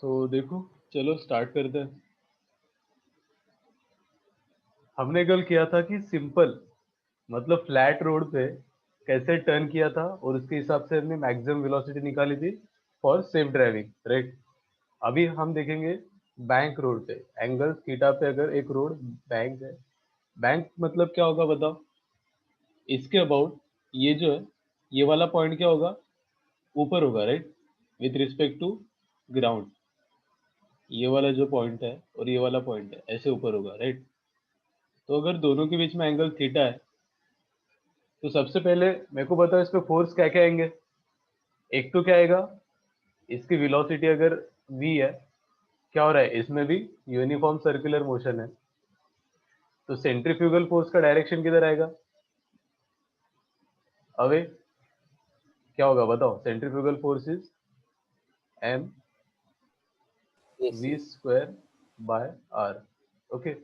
देखो, चलो स्टार्ट करते हैं। हमने कल किया था कि सिंपल मतलब फ्लैट रोड पे कैसे टर्न किया था और उसके हिसाब से हमने मैक्सिमम वेलोसिटी निकाली थी फॉर सेफ ड्राइविंग, राइट। अभी हम देखेंगे बैंक रोड पे, एंगल थीटा पे अगर एक रोड बैंक है। बैंक मतलब क्या होगा बताओ? इसके अबाउट ये जो है, ये वाला पॉइंट क्या होगा? ऊपर होगा, right, with respect to ground. ये वाला जो पॉइंट है और ये वाला पॉइंट है ऐसे ऊपर होगा, राइट। तो अगर दोनों के बीच में एंगल थीटा है तो सबसे पहले मेरे को बताओ इस पे फोर्स क्या क्या आएंगे। एक तो क्या आएगा, इसकी वेलोसिटी अगर v है, क्या हो रहा है इसमें भी यूनिफॉर्म सर्कुलर मोशन है, तो सेंट्रीफ्यूगल फोर्स का डायरेक्शन किधर आएगा? अवे। क्या होगा बताओ? Centrifugal force is m v square by r। Okay.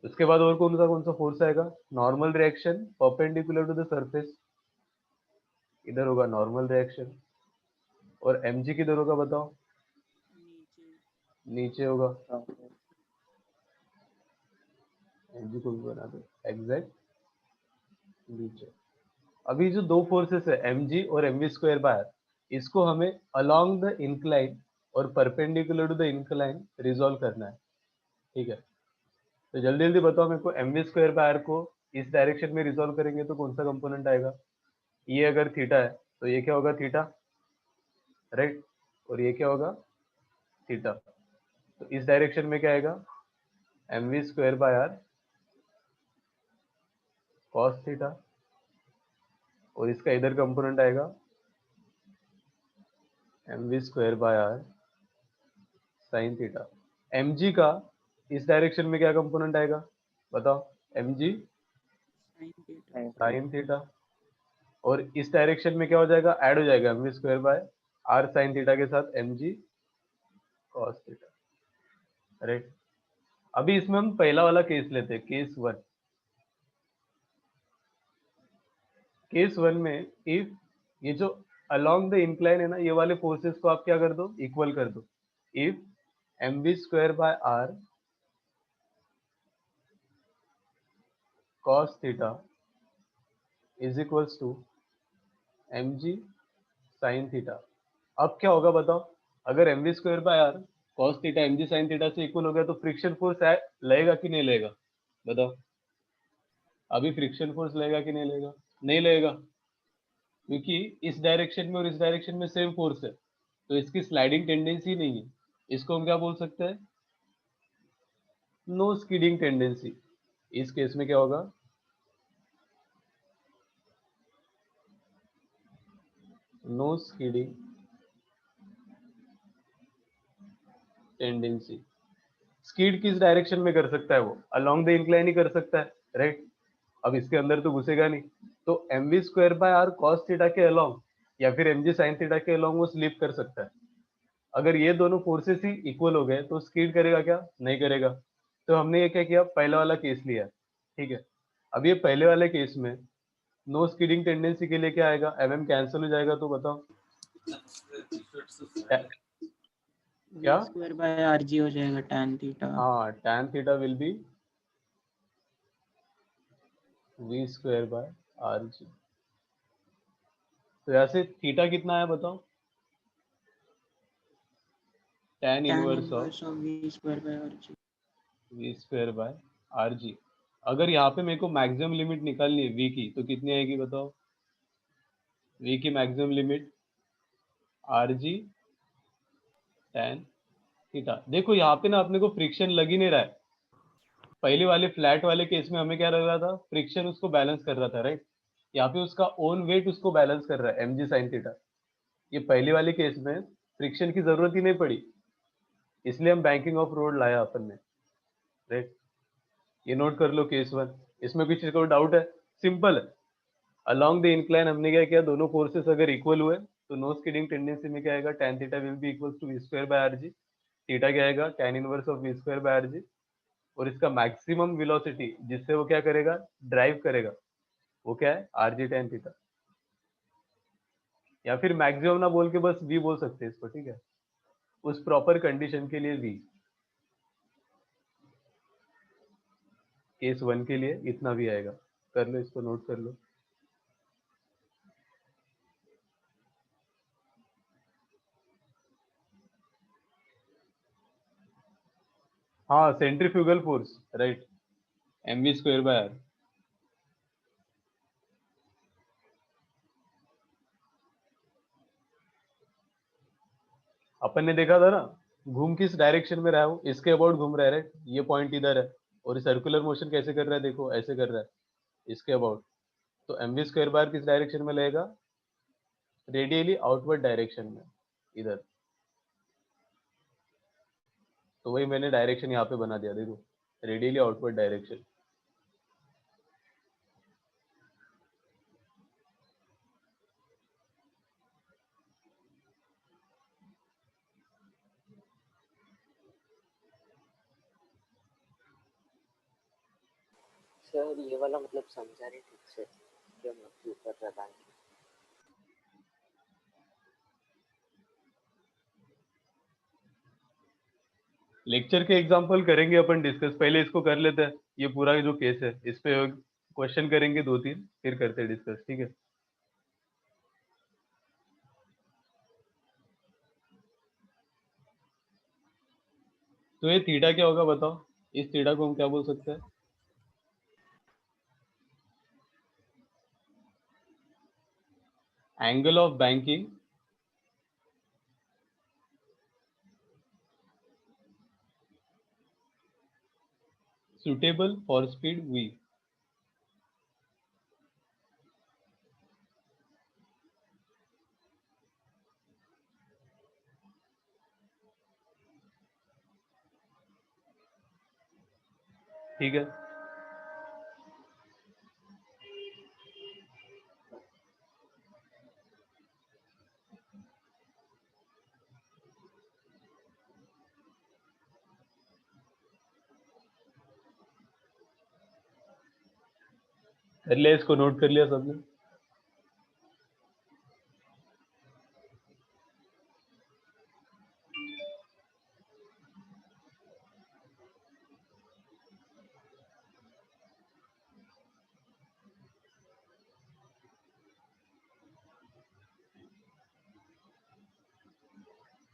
उसके बाद और कौन सा फोर्स आएगा? Normal reaction perpendicular to the surface, इधर होगा नॉर्मल रिएक्शन। और mg किधर होगा बताओ? नीचे होगा। mg को भी बना दो एग्जैक्ट नीचे। अभी जो दो फोर्सेस है mg और mv स्क्वायर बाय, इसको हमें अलोंग द इंक्लाइन और perpendicular to the incline resolve करना है, ठीक है। तो जल्दी जल्दी बताओ मेरे को, mv स्क्वायर बाय को इस डायरेक्शन में रिजॉल्व करेंगे तो कौन सा कंपोनेंट आएगा? ये अगर थीटा है तो ये क्या होगा? Theta, right. और ये क्या होगा? थीटा। तो इस डायरेक्शन में क्या आएगा? mv square by are cos theta. और इसका इधर कंपोनेंट आएगा mv square by are sine theta. mg का इस डायरेक्शन में क्या कंपोनेंट आएगा बताओ? mg sine theta. और इस डायरेक्शन में क्या हो जाएगा? ऐड हो जाएगा mv square by are sine theta के साथ mg कॉस थीटा, राइट। अभी इसमें हम पहला वाला केस लेते हैं, केस वन। केस वन में इफ ये जो अलोंग द इंक्लाइन है ना, ये वाले फोर्सेस को आप क्या कर दो? इक्वल कर दो। If mv square by are cos theta is equals to mg sin theta. अब क्या होगा बताओ? अगर mv square by are cos theta mg sin theta से इक्वल हो गया तो फ्रिक्शन फोर्स लगेगा कि नहीं लगेगा बताओ? अभी फ्रिक्शन फोर्स लगेगा कि नहीं लगेगा? नहीं लगेगा, क्योंकि इस डायरेक्शन में और इस डायरेक्शन में सेम फोर्स है, तो इसकी स्लाइडिंग टेंडेंसी नहीं है। इसको हम क्या बोल सकते हैं? No skidding tendency. इस केस में क्या होगा? No skidding tendency. स्कीड किस डायरेक्शन में कर सकता है? वो अलोंग द इंक्लाइन ही कर सकता है, राइट। अब इसके अंदर तो घुसेगा नहीं, तो mv square by are cos theta के अलोंग या फिर mg sin थीटा के अलोंग वो स्लिप कर सकता है। अगर ये दोनों फोर्सेस ही इक्वल हो गए तो स्कीड करेगा क्या? नहीं करेगा। तो हमने ये क्या किया? पहला वाला केस लिया, ठीक है। अब ये पहले वाले केस में नो स्कीडिंग टेंडेंसी के लिए क्या आएगा? mm कैंसिल हो जाएगा, तो बताओ क्या? v स्क्वायर बाय आर जी हो जाएगा tan थीटा। हाँ, tan theta will B v square by r जी। तो यहाँ से थीटा कितना है बताओ? tan tan inverse of inverse of v square by r ji. v square by r जी। अगर यहाँ पे मेरे को मैक्सिमम लिमिट निकालनी है v की, तो कितनी आएगी बताओ? v की maximum limit are g tan theta. देखो यहाँ पे ना अपने को फ्रिक्शन लग ही नहीं रहा है। पहले वाले फ्लैट वाले केस में हमें क्या लग रहा था? फ्रिक्शन उसको बैलेंस कर रहा था, राइट। यहाँ पे उसका ओन वेट उसको बैलेंस कर रहा है mg sin थीटा। ये पहले वाले केस में फ्रिक्शन की जरूरत ही नहीं पड़ी, इसलिए हम बैंकिंग ऑफ रोड लाया अपन ने, राइट। ये नोट कर लो केस वन। इसमें कुछ को डाउट है? सिंपल है। अलोंग द इंक्लाइन हमने क्या किया? दोनों फोर्सेस अगर इक्वल हुए तो नो स्किडिंग टेंडेंसी में क्या आएगा? tan theta will be equal to v square by r g. Theta क्या आएगा? tan inverse of v square by r g. और इसका मैक्सिमम वेलोसिटी जिससे वो क्या करेगा? ड्राइव करेगा, वो क्या है? Are g tan theta. या फिर मैक्सिमम ना बोल के बस v बोल सकते हैं इसको, ठीक है। उस प्रॉपर कंडीशन के लिए v, केस 1 के लिए इतना भी आएगा। कर लो, इसको नोट कर लो। हाँ, centrifugal force, right, mv square by R. अपन ने देखा था ना, घूम किस डायरेक्शन में रहा है वो, इसके अबाउट घूम रहा है, राइट। ये पॉइंट इधर है और सर्कुलर मोशन कैसे कर रहा है, देखो ऐसे कर रहा है, इसके अबाउट। तो mv स्क्वायर बार किस डायरेक्शन में लगेगा, रेडियली आउटवर्ड डायरेक्शन में, इधर। तो वही मैंने डायरेक्शन यहाँ पे बना दिया, देखो, रेडियली आउटवर्ड डायरेक्शन। सर ये वाला मतलब समझा नहीं ठीक से, क्या मतलब कर रहा था। लेक्चर के एग्जांपल करेंगे अपन डिस्कस, पहले इसको कर लेते हैं, ये पूरा जो केस है इस पे क्वेश्चन करेंगे 2-3, फिर करते हैं डिस्कस, ठीक है। तो ये थीटा क्या होगा बताओ, इस थीटा को हम क्या बोल सकते हैं, angle of banking suitable for speed v। ठीक है, कर लिया, इसको नोट कर लिया सबने।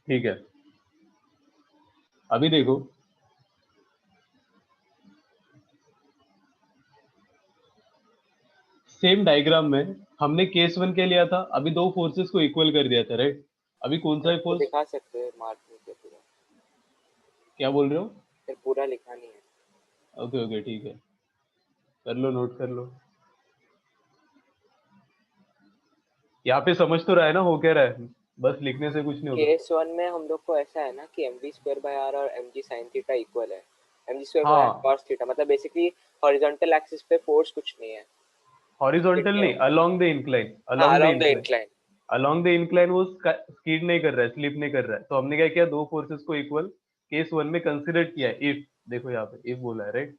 ठीक है, अभी देखो, सेम डायग्राम में हमने केस 1 के लिया था, अभी दो फोर्सेस को इक्वल कर दिया था, राइट। अभी कौन सा है तो फोर्स, दिखा सकते हैं मार्क में के पूरा, क्या बोल रहे हो, फिर पूरा लिखा नहीं है। ओके ओके ठीक है, कर लो, नोट कर लो। यहाँ पे समझ तो रहा है ना, हो क्या रहा है, बस लिखने से कुछ नहीं होगा। केस 1 में हम लोग को ऐसा है ना कि mv स्क्वायर बाय आर और mg sin थीटा इक्वल है, mg स्क्वायर बाय आर हाँ, cos थीटा, मतलब बेसिकली हॉरिजॉन्टल एक्सिस पे फोर्स कुछ नहीं है, हॉरिजॉन्टल ठीक है। नहीं, अलोंग द इंक्लाइन, हाँ, along the along the incline, incline. Along the incline वो स्कीड नहीं कर रहा है, स्लिप नहीं कर रहा है, तो हमने क्या किया, दो फोर्सेस को इक्वल केस 1 में कंसीडर किया है, इफ, देखो यहाँ पे इफ बोला है, राइट।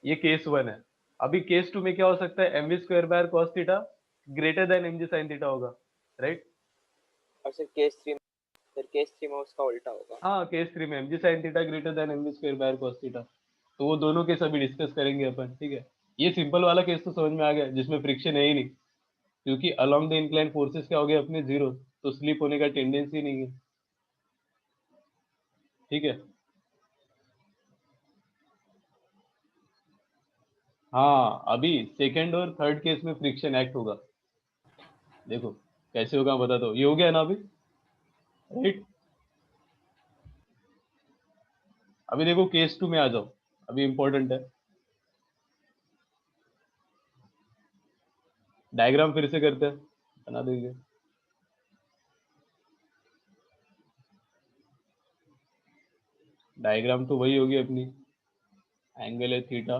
ये केस 1 है। अभी केस 2 में क्या हो सकता है, mv square bye cos theta greater than mg sin theta होगा, राइट। और फिर केस 3 में उसका उल्टा होगा। हाँ, केस 3 में mg sin theta greater than mv square bye cos theta. तो वो दोनों केस अभी डिस्कस करेंगे अपन, ठीक है। ये सिंपल वाला केस तो समझ में आ गया, जिसमें फ्रिक्शन है ही नहीं, क्योंकि अलोंग द इंक्लाइन फोर्सेस क्या हो गए अपने, जीरो, तो स्लिप होने का टेंडेंसी नहीं है, ठीक है। हाँ, अभी सेकंड और थर्ड केस में फ्रिक्शन एक्ट होगा, देखो कैसे होगा बता दो, ये हो गया ना अभी, राइट। अभी देखो केस 2 में आ जाओ, अभी इंपॉर्टेंट है, डायग्राम फिर से करते हैं, बना देंगे। डायग्राम तो वही होगी अपनी, एंगल है थीटा।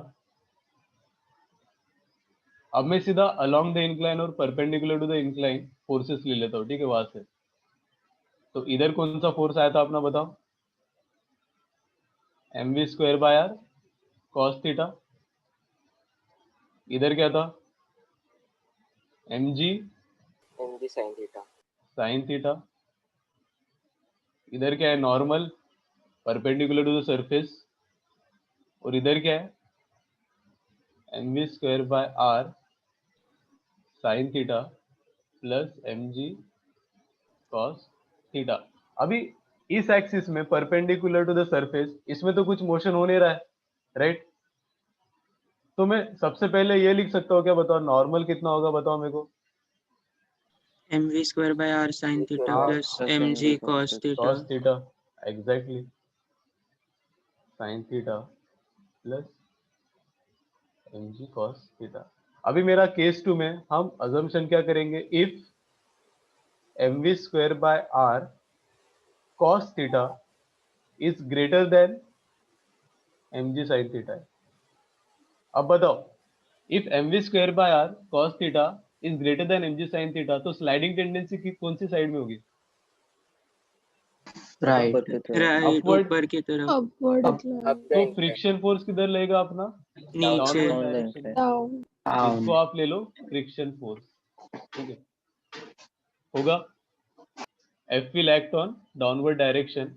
अब मैं सीधा अलोंग द इंक्लाइन और perpendicular to the incline forces ले लेता हूँ, ठीक है, वहां से। तो इधर कौन सा फोर्स आया था अपना बताओ, mv square by are cos theta. इधर क्या था, mg mg sin theta. sin theta. इधर क्या है, normal perpendicular to the surface, और इधर क्या है, mv square by are sine theta plus mg cos theta. अभी इस एक्सिस में परपेंडिकुलर टू द सरफेस, इसमें तो कुछ मोशन हो नहीं रहा है, राइट? तो मैं सबसे पहले ये लिख सकता हूँ क्या, बताओ नॉर्मल कितना होगा, बताओ मेरे को। mv square by are sine theta हाँ, plus plus mg mg cos cos theta. cos theta, exactly, sine theta plus mg cos theta. अभी मेरा केस 2 में हम अजम्पशन क्या करेंगे, if mv square by are cos theta is greater than mg sin theta है। अब बताओ, if mv square by are cos theta is greater than mg sin theta, तो स्लाइडिंग टेंडेंसी की कौन सी साइड में होगी, राइट ऊपर की तरफ राइट अपवर्ड। ऊपर की तरफ। upward अप incline, तो द फ्रिक्शन फोर्स किधर लगेगा अपना, नीचे डाउनवर्ड डाउन द डायरेक्शन में। इंक्लाइन down, इसको आप ले लो फ्रिक्शन फोर्स, ठीक है, होगा F will act on downward direction,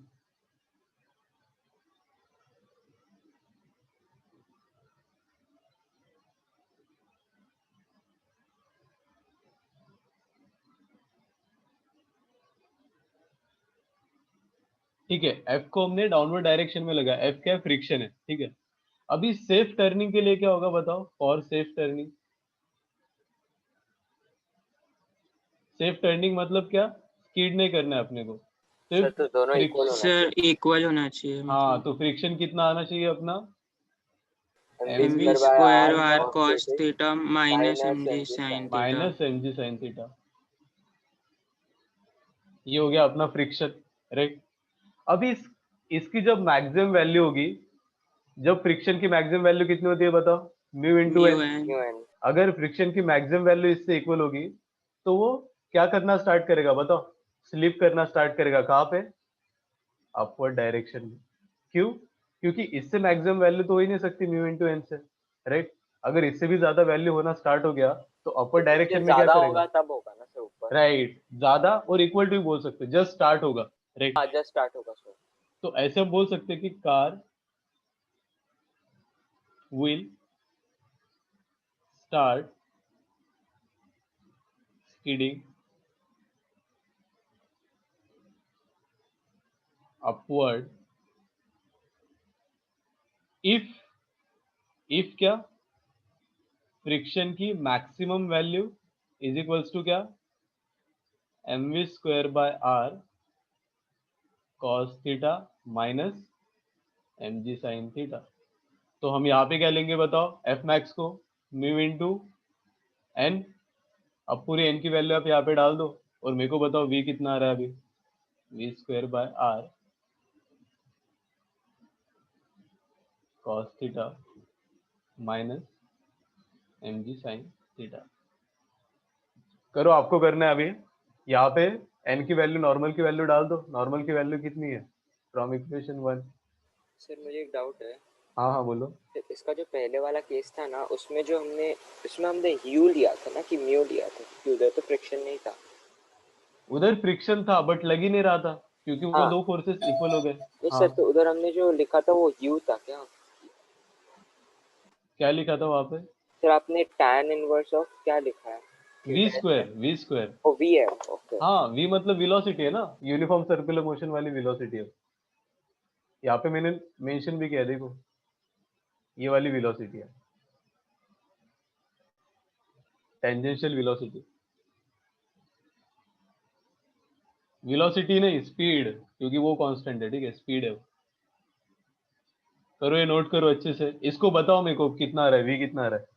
ठीक है। F को हमने डाउनवर्ड डायरेक्शन में लगा, F क्या है, फ्रिक्शन है, ठीक है। अभी सेफ टर्निंग के लिए क्या होगा बताओ, for safe turning, safe turning मतलब क्या, स्कीड नहीं करना है अपने को, सर सिर्फ तो दोनों इक्वल होना सर चाहिए। इक्वल होना चाहिए हाँ, मतलब तो फ्रिक्शन कितना आना चाहिए अपना, mv mv square by square r r cos cos theta theta minus minus mg mg sin sin theta. Minus mg sin theta, ये हो गया अपना फ्रिक्शन, राइट? अभी इसकी जब मैक्सिमम वैल्यू होगी, जब फ्रिक्शन की मैक्सिमम वैल्यू कितनी होती है बताओ, mu into mu n. N mu n. अगर फ्रिक्शन की मैक्सिमम वैल्यू इससे इक्वल होगी, तो वो क्या करना स्टार्ट करेगा बताओ, स्लिप करना स्टार्ट करेगा, कहाँ पे, अपवर्ड डायरेक्शन में। क्यों? क्योंकि इससे मैक्सिमम वैल्यू तो हो ही नहीं सकती म्यू इंटू एन से, राइट? अगर इससे भी ज्यादा वैल्यू होना स्टार्ट हो गया, तो अपवर्ड डायरेक्शन में क्या ज्यादा करेगा, होगा तब होगा ना सर ऊपर। राइट? ज्यादा और इक्वल टू बोल सकते, जस्ट स्टार्ट होगा, राइट? हाँ जस्ट स्टार्ट होगा सर। तो ऐसे हम बोल सकते कि car will start skidding upward if क्या, फ्रिक्शन की maximum value is equals to क्या, mv square by are cos theta minus mg sin theta. तो हम यहाँ पे क्या लेंगे बताओ, f मैक्स को म्यू इंटू एन, अब पूरी n की वैल्यू आप यहाँ पे डाल दो, और मेरे को बताओ v कितना आ रहा है अभी, v square by are cos theta minus mg sin theta. करो, आपको करना है अभी, यहाँ पे n की वैल्यू, नॉर्मल की वैल्यू डाल दो, नॉर्मल की वैल्यू कितनी है, फ्रॉम इक्वेशन 1। सर मुझे एक डाउट है, हाँ हाँ बोलो। इसका जो पहले वाला केस था ना, उसमें जो हमने यू लिया था ना कि म्यू लिया था, कि उधर तो फ्रिक्शन नहीं था। उधर फ्रिक्शन था बट लग ही नहीं रहा था, क्योंकि वो हाँ दो फोर्सेस इक्वल हो गए। नहीं हाँ, सर, तो उधर हमने जो लिखा था वो यू था क्या? क्या लिखा था वहाँ पे, सर आपने tan इनवर्स ऑफ क्या लिखा है? V square, v square. Oh v है, ओके। हाँ, वी मतलब वेलोसिटी है ना, यूनिफॉर्म सर्कुलर मोशन वाली वेलोसिटी है। यहाँ पे मैंने मेंशन भी किया, देखो ये वाली वेलोसिटी है, टेंजेंशियल वेलोसिटी, वेलोसिटी नहीं स्पीड, क्योंकि वो कांस्टेंट है, ठीक है, स्पीड है वो। करो, ये नोट करो अच्छे से, इसको बताओ मेरे को कितना आ रहा है, वी कितना आ रहा है।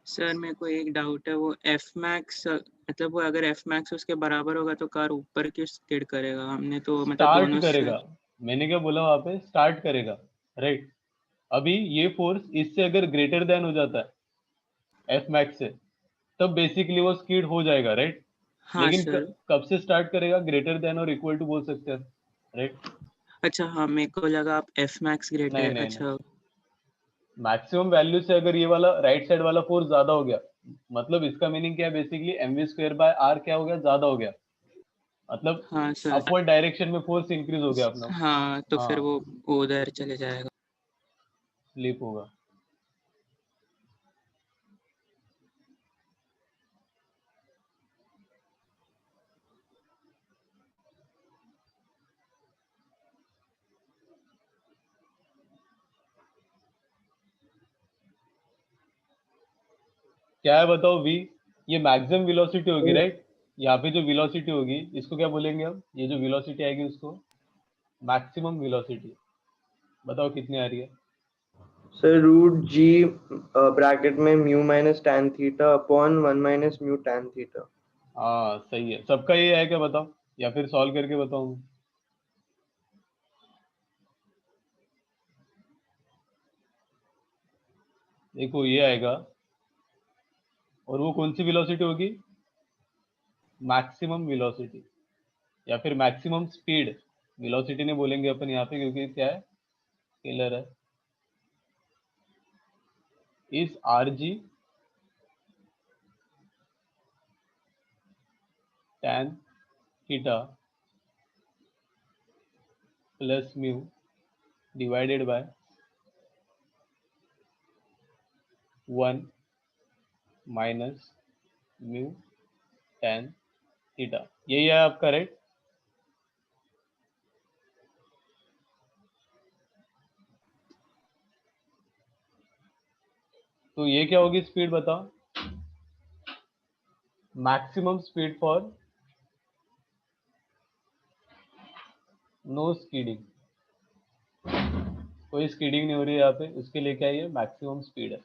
सर मेरे को एक डाउट है, वो एफ मैक्स मतलब वो अगर एफ मैक्स उसके बराबर होगा तो कार ऊपर क्यों स्किड करेगा? हमने तो मतलब स्टार्ट दोनों करेगा, मैंने क्या बोला वहां पे, स्टार्ट करेगा, राइट। अभी ये फोर्स इससे अगर ग्रेटर देन हो जाता है एफ मैक्स से, तब बेसिकली वो स्किड हो जाएगा, राइट। हाँ लेकिन सर। कब से स्टार्ट करेगा? ग्रेटर देन और इक्वल टू बोल सकते हैं, राइट। अच्छा हाँ, मेरे को लगा आप एफ मैक्स नहीं ग्रेटर, नहीं नहीं, अच्छा। मैक्सिमम वैल्यू से अगर ये वाला राइट साइड वाला फोर्स ज्यादा हो गया, मतलब इसका मीनिंग क्या है basically, m we square by r क्या हो गया, ज्यादा हो गया, मतलब हाँ सर। अपवर्ड डायरेक्शन में फोर्स इंक्रीज हो गया अपना। हाँ तो फिर हाँ, वो उधर चले जाएगा। स्लिप होगा। क्या है बताओ, वी, ये मैक्सिमम वेलोसिटी होगी, राइट। यहाँ पे जो वेलोसिटी होगी इसको क्या बोलेंगे हम, ये जो वेलोसिटी आएगी उसको मैक्सिमम वेलोसिटी। बताओ कितनी आ रही है? सर रूट जी ब्रैकेट में mu minus tan theta upon 1 - mu tan theta. हाँ सही है, सबका ये है क्या बताओ, या फिर सॉल्व करके बताऊँ? देखो ये आएगा, और वो कौन सी वेलोसिटी होगी, मैक्सिमम वेलोसिटी, या फिर मैक्सिमम स्पीड। वेलोसिटी नहीं बोलेंगे अपन यहाँ पे क्योंकि क्या है, स्केलर है। इस R G tan theta plus mu divided by 1 minus mu tan theta, यही है आपका, राइट। तो ये क्या होगी स्पीड बताओ, maximum speed for no skidding, कोई स्कीडिंग नहीं हो रही है यहाँ पे, उसके लिए क्या ये मैक्सिमम स्पीड है।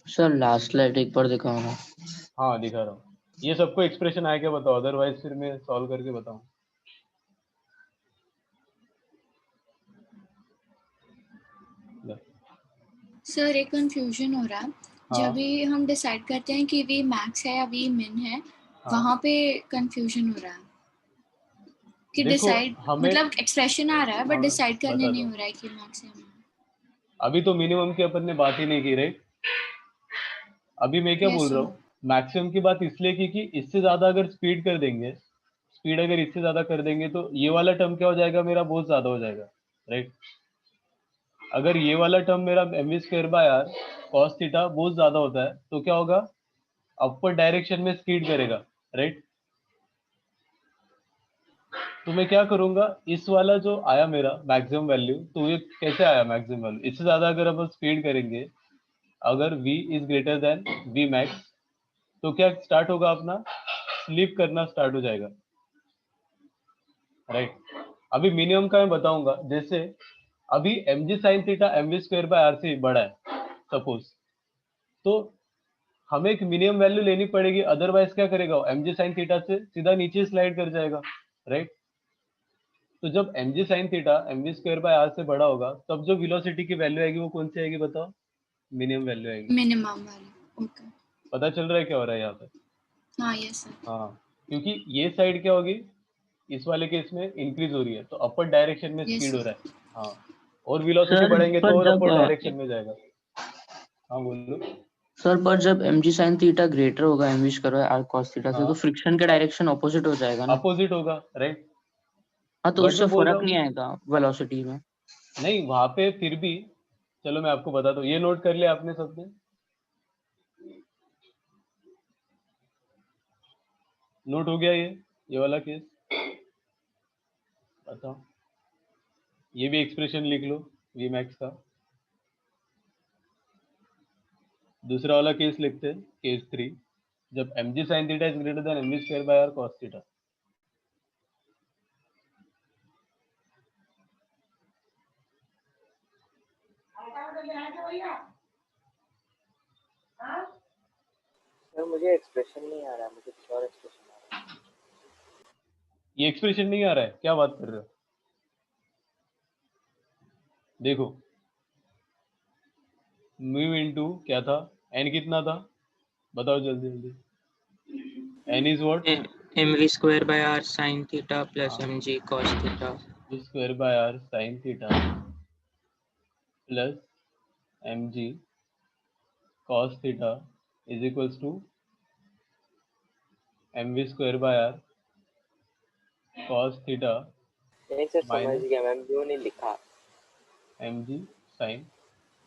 सर लास्ट स्लाइड एक बार दिखाऊंगा। हाँ दिखा रहा हूँ, ये सबको एक्सप्रेशन आया क्या बताओ, अदरवाइज फिर मैं सॉल्व करके बताऊँ। सर एक कंफ्यूजन हो रहा है, हाँ जब भी हम डिसाइड करते हैं कि वी मैक्स है या वी मिन है, हाँ, वहां पे कंफ्यूजन हो रहा है कि देखो डिसाइड हमें, मतलब एक्सप्रेशन आ रहा है बट हाँ डिसाइड करने बता नहीं दो, हो रहा है कि मैक्स है min। अभी तो मिनिमम की अपन ने बात ही नहीं की, राइट। अभी मैं क्या यस बोल रहा सर। हूँ, मैक्सिमम की बात इसलिए की कि इससे ज्यादा अगर स्पीड कर देंगे, स्पीड अगर इससे ज्यादा कर देंगे तो ये वाला टर्म क्या हो जाएगा मेरा, बहुत ज्यादा हो जाएगा, राइट। अगर ये वाला टर्म मेरा m we square by are cos theta बहुत ज्यादा होता है तो क्या होगा, अपवर्ड डायरेक्शन में स्पीड करेगा, राइट। तो मैं क्या करूंगा, इस वाला जो आया मेरा मैक्सिमम वैल्यू, तो ये कैसे आया मैक्सिमम वैल्यू, इससे ज्यादा अगर हम स्पीड करेंगे, अगर v is greater then v max, तो क्या स्टार्ट होगा अपना, स्लिप करना स्टार्ट हो जाएगा, राइट। अभी मिनिमम का मैं बताऊंगा, जैसे अभी m ji sine theta m we square by r से बड़ा है सपोज, तो हमें एक मिनिमम वैल्यू लेनी पड़ेगी, अदरवाइज क्या करेगा, एम जी साइन थीटा से सीधा नीचे स्लाइड कर जाएगा, राइट। तो जब M G sine theta m we square by r से बड़ा होगा, तब जो वेलोसिटी की वैल्यू आएगी वो कौन सी आएगी बताओ, मिनिमम वैल्यू आएगी। मिनिमम वाली, ओके। पता चल रहा है क्या हो रहा है यहाँ पे? हाँ यस सर। हाँ, क्योंकि ये साइड क्या होगी, इस वाले केस में इंक्रीज हो रही है, तो अपर डायरेक्शन में यस स्पीड हो सर। रहा है। हाँ, और वेलोसिटी सर बढ़ाएंगे तो पर और जब अपर डायरेक्शन में जाएगा। हाँ बोलो। सर पर जब M G sine theta greater होगा M we square R cos theta से, हाँ, तो फ्रिक्शन का डायरेक्शन ऑपोजिट हो जाएगा ना। अपोजिट होगा, राइट। हाँ तो बट उससे मैं बोल रहा फर्क हूँ, नहीं आएगा वेलोसिटी में। नहीं वहां पे फिर भी, चलो मैं आपको बता दूं, ये नोट कर लिया आपने सबने, नोट हो गया ये वाला केस, बताओ। ये भी एक्सप्रेशन लिख लो वी मैक्स का। दूसरा वाला केस लिखते हैं, केस 3, जब M G sine theta is greater than m we square by are cos theta. मुझे एक्सप्रेशन नहीं आ रहा, मुझे कुछ और एक्सप्रेशन आ रहा है। ये एक्सप्रेशन नहीं आ रहा है, क्या बात कर रहे हो? देखो म्यू इनटू क्या था, एन कितना था बताओ जल्दी जल्दी। N is what? mv square by r sin theta plus mg cos theta square by are sine theta plus m g cos theta is equals to m we square by are cos theta नहीं sir समझ minus गया, ma'am mu नहीं लिखा। M जी sine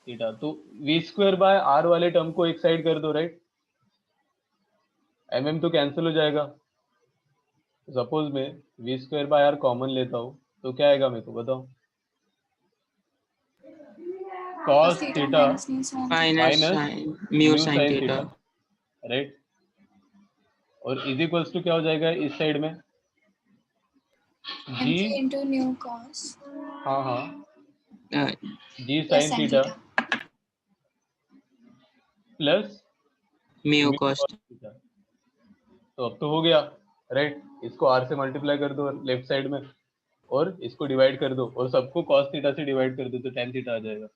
theta. तो v square by r वाले term को एक side कर दो, राइट? एम एम तो कैंसिल हो जाएगा। सपोज मैं v square by r common लेता हूँ तो क्या आएगा मेरे को बताओ? Cos theta minus mu mu sin sine theta theta, right? और इज इक्वल्स टू क्या हो जाएगा इस साइड में? जी mg into nu cos हाँ हाँ uh, g plus sine sin थीटा theta. Plus mu mu cos cos theta. तो अब तो हो गया, राइट? इसको आर से मल्टीप्लाई कर दो लेफ्ट साइड में और इसको डिवाइड कर दो और सबको कॉस थीटा से डिवाइड कर दो तो tan थीटा आ जाएगा।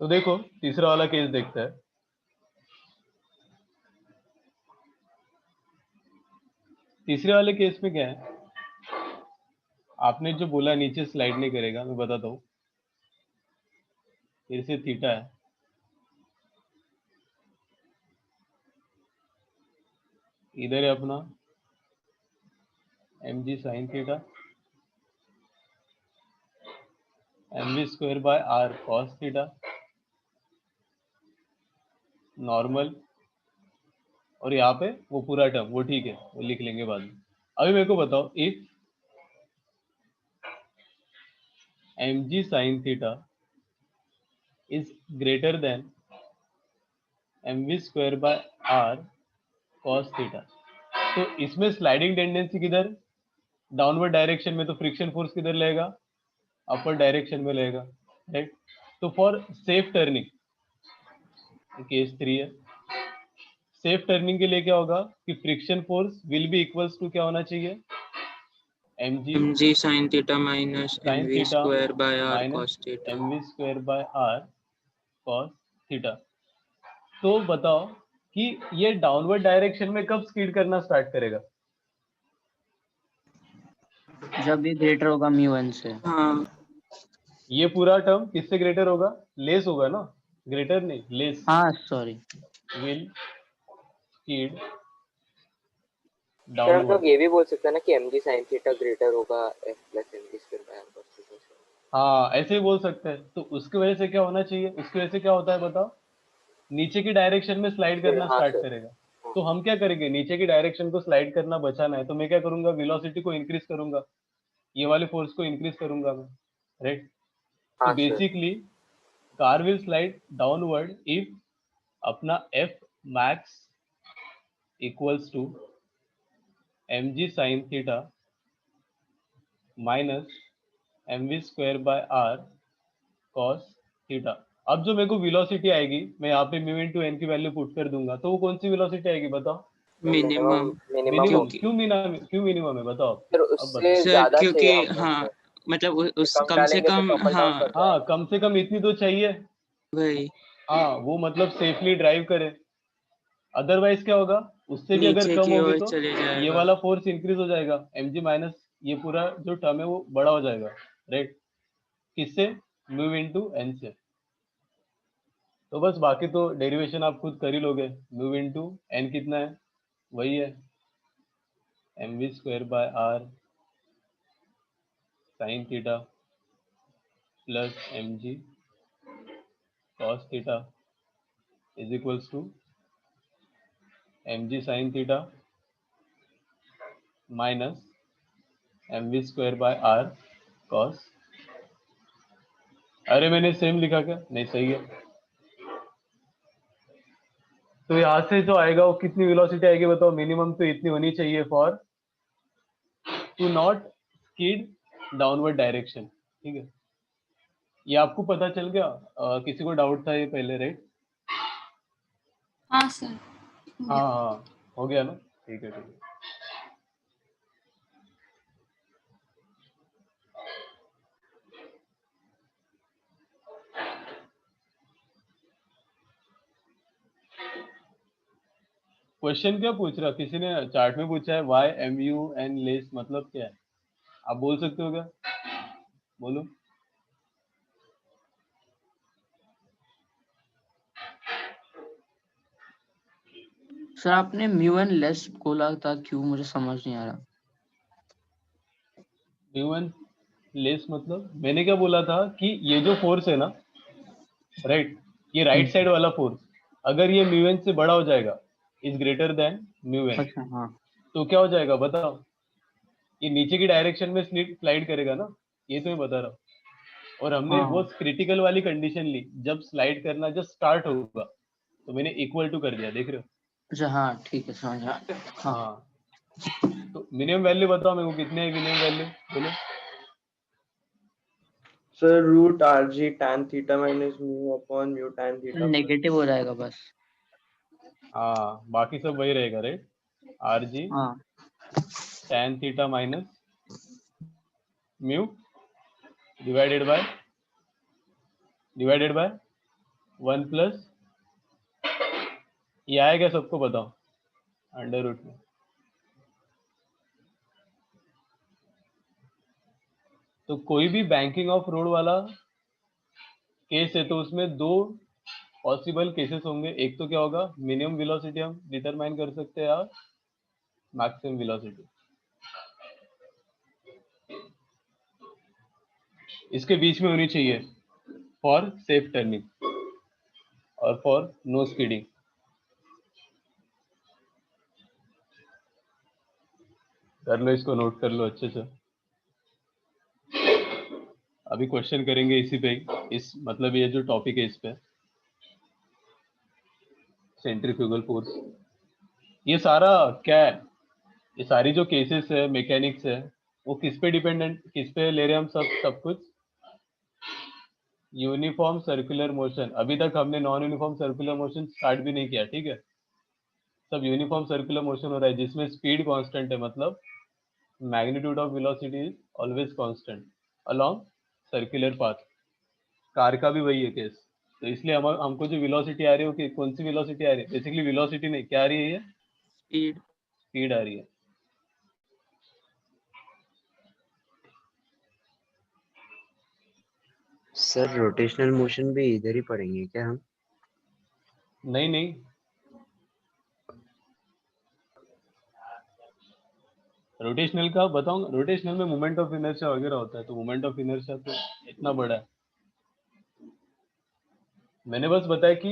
तो देखो तीसरा वाला केस देखते हैं। तीसरे वाले केस में क्या है, आपने जो बोला नीचे स्लाइड नहीं करेगा, मैं बताता हूँ। फिर से थीटा है, इधर है अपना m ji sine theta m we square by are cos theta normal, और यहाँ पे वो पूरा टर्म, वो ठीक है, वो लिख लेंगे बाद में। अभी मेरे को बताओ, if m ji sine theta is greater than m we square by are cos theta, तो इसमें स्लाइडिंग टेंडेंसी किधर? डाउनवर्ड डायरेक्शन में। तो फ्रिक्शन फोर्स किधर लगेगा? अपर डायरेक्शन में लगेगा, राइट? तो फॉर सेफ टर्निंग, केस 3 है, सेफ टर्निंग के लिए क्या होगा कि friction force will be equals to क्या होना चाहिए? mg sin theta minus sine mv theta square by r minus cos theta m we square by are cos theta. तो बताओ कि ये डाउनवर्ड डायरेक्शन में कब स्कीड करना स्टार्ट करेगा? जब भी ग्रेटर होगा म्यू वन से। हाँ ये पूरा टर्म किससे ग्रेटर होगा? लेस होगा ना, ग्रेटर नहीं, लेस। हाँ सॉरी। विल स्कीड सर हम डाउनवर्ड। लोग ये भी बोल सकते हैं ना कि mg sin theta ग्रेटर होगा f plus mg square by r cos theta से। हाँ ऐसे ही बोल सकते हैं। तो उसकी वजह से क्या होना चाहिए? उसकी वजह से क्या होता है बताओ? नीचे की डायरेक्शन में स्लाइड करना हाँ स्टार्ट सर। करेगा। हाँ तो हम क्या करेंगे? नीचे की डायरेक्शन को स्लाइड करना बचाना है, तो मैं क्या करूंगा? वेलोसिटी को इंक्रीज करूंगा, ये वाले फोर्स को इंक्रीज करूंगा मैं, राइट? तो हाँ sir. Basically car will slide downward if अपना F max equals to M G sine theta minus M we square by are cos theta. अब जो मेरे को वेलोसिटी आएगी, मैं यहाँ पे म्यू इनटू एन की वैल्यू पुट कर दूंगा, तो वो कौन सी वेलोसिटी आएगी बताओ? Minimum minimum minimum. होगी क्यों मिनिमम है बताओ? सर, अब बताओ। उससे सर ज्यादा क्योंकि चाहिए हमको हाँ सर। मतलब उस कम कम से डालेंगे तो कम टॉपल डाउन हाँ कर हाँ जाएगा। कम से कम इतनी तो चाहिए। वही हाँ वो मतलब सेफली ड्राइव करे। अदरवाइज क्या होगा? उससे भी अगर नीचे कम की होगी ओर तो चले ये जाएगा। वाला फोर्स इंक्रीज हो जाएगा, एम जी माइनस ये पूरा जो टर्म है वो बड़ा हो जाएगा, राइट? किससे? म्यू इनटू एन से। तो बस बाकी तो डेरिवेशन आप खुद कर ही लोगे। म्यू इनटू एन कितना है? वही है m we square by are sine theta plus m g cos theta is equals to M G sine theta minus M we square by are cos. अरे मैंने सेम लिखा क्या? नहीं सही है। तो यहाँ से जो आएगा वो कितनी वेलोसिटी आएगी बताओ? मिनिमम तो इतनी होनी चाहिए for to not skid downward direction, ठीक है? ये आपको पता चल गया? किसी को डाउट था ये पहले, राइट? हाँ सर, हो हाँ गया। हाँ हो गया ना, ठीक है ठीक है। क्वेश्चन क्या पूछ रहा, किसी ने चार्ट में पूछा है why m u n less, मतलब क्या है? आप बोल सकते हो क्या? बोलो। सर आपने म्यू एन लेस बोला था, क्यों? मुझे समझ नहीं आ रहा। म्यू एन लेस मतलब मैंने क्या बोला था कि ये जो फोर्स है ना, राइट, ये राइट साइड वाला फोर्स, अगर ये म्यू एन से बड़ा हो जाएगा, is greater than mu n, अच्छा हाँ। तो क्या हो जाएगा बताओ? ये नीचे की डायरेक्शन में स्लाइड करेगा ना, ये तो मैं बता रहा हूँ। और हमने वो हाँ क्रिटिकल वाली कंडीशन ली, जब स्लाइड करना जब स्टार्ट होगा, तो मैंने इक्वल टू कर दिया, देख रहे हो? अच्छा हाँ ठीक है, समझ आ हाँ। हाँ, तो मिनिमम वैल्यू बताओ मेरे को, कितने है मिनिमम वैल्यू, बोलो। Sir root r g tan theta minus mu upon mu tan theta. Negative हो जाएगा बस। हाँ, बाकी सब वही रहेगा, राइट। आर जी हाँ tan theta minus mu divided by 1 plus, ये आएगा सबको बताओ, अंडर रूट में। तो कोई भी बैंकिंग ऑफ रोड वाला केस है तो उसमें दो पॉसिबल केसेस होंगे, एक तो क्या होगा, मिनिमम वेलोसिटी हम डिटरमाइन कर सकते हैं, या मैक्सिमम वेलोसिटी। इसके बीच में होनी चाहिए फॉर सेफ टर्निंग और फॉर नो स्पीडिंग। कर लो, इसको नोट कर लो अच्छे से। अभी क्वेश्चन करेंगे इसी पे ही, इस मतलब ये जो टॉपिक है इस पे, सेंट्रीफ्यूगल फोर्स। ये सारा क्या है, ये सारी जो केसेस है मैकेनिक्स है, वो किस पे डिपेंडेंट, किस पे ले रहे हैं हम, सब कुछ यूनिफॉर्म सर्कुलर मोशन। अभी तक हमने non uniform circular motion start भी नहीं किया, ठीक है। सब यूनिफॉर्म सर्कुलर मोशन हो रहा है जिसमें स्पीड कांस्टेंट है, मतलब magnitude of velocity is always constant along circular path. Car का भी वही है केस। तो इसलिए हमको जो वेलोसिटी आ रही है, वो कौन सी वेलोसिटी आ रही है? बेसिकली वेलोसिटी नहीं, क्या आ रही है ये? स्पीड। स्पीड आ रही है। सर रोटेशनल मोशन भी इधर ही पढ़ेंगे क्या हम? नहीं नहीं, रोटेशनल का बताऊंगा। रोटेशनल में मोमेंट ऑफ इनर्शिया वगैरह होता है, तो मोमेंट ऑफ इनर्शिया तो इतना बड़ा है। मैंने बस बताया कि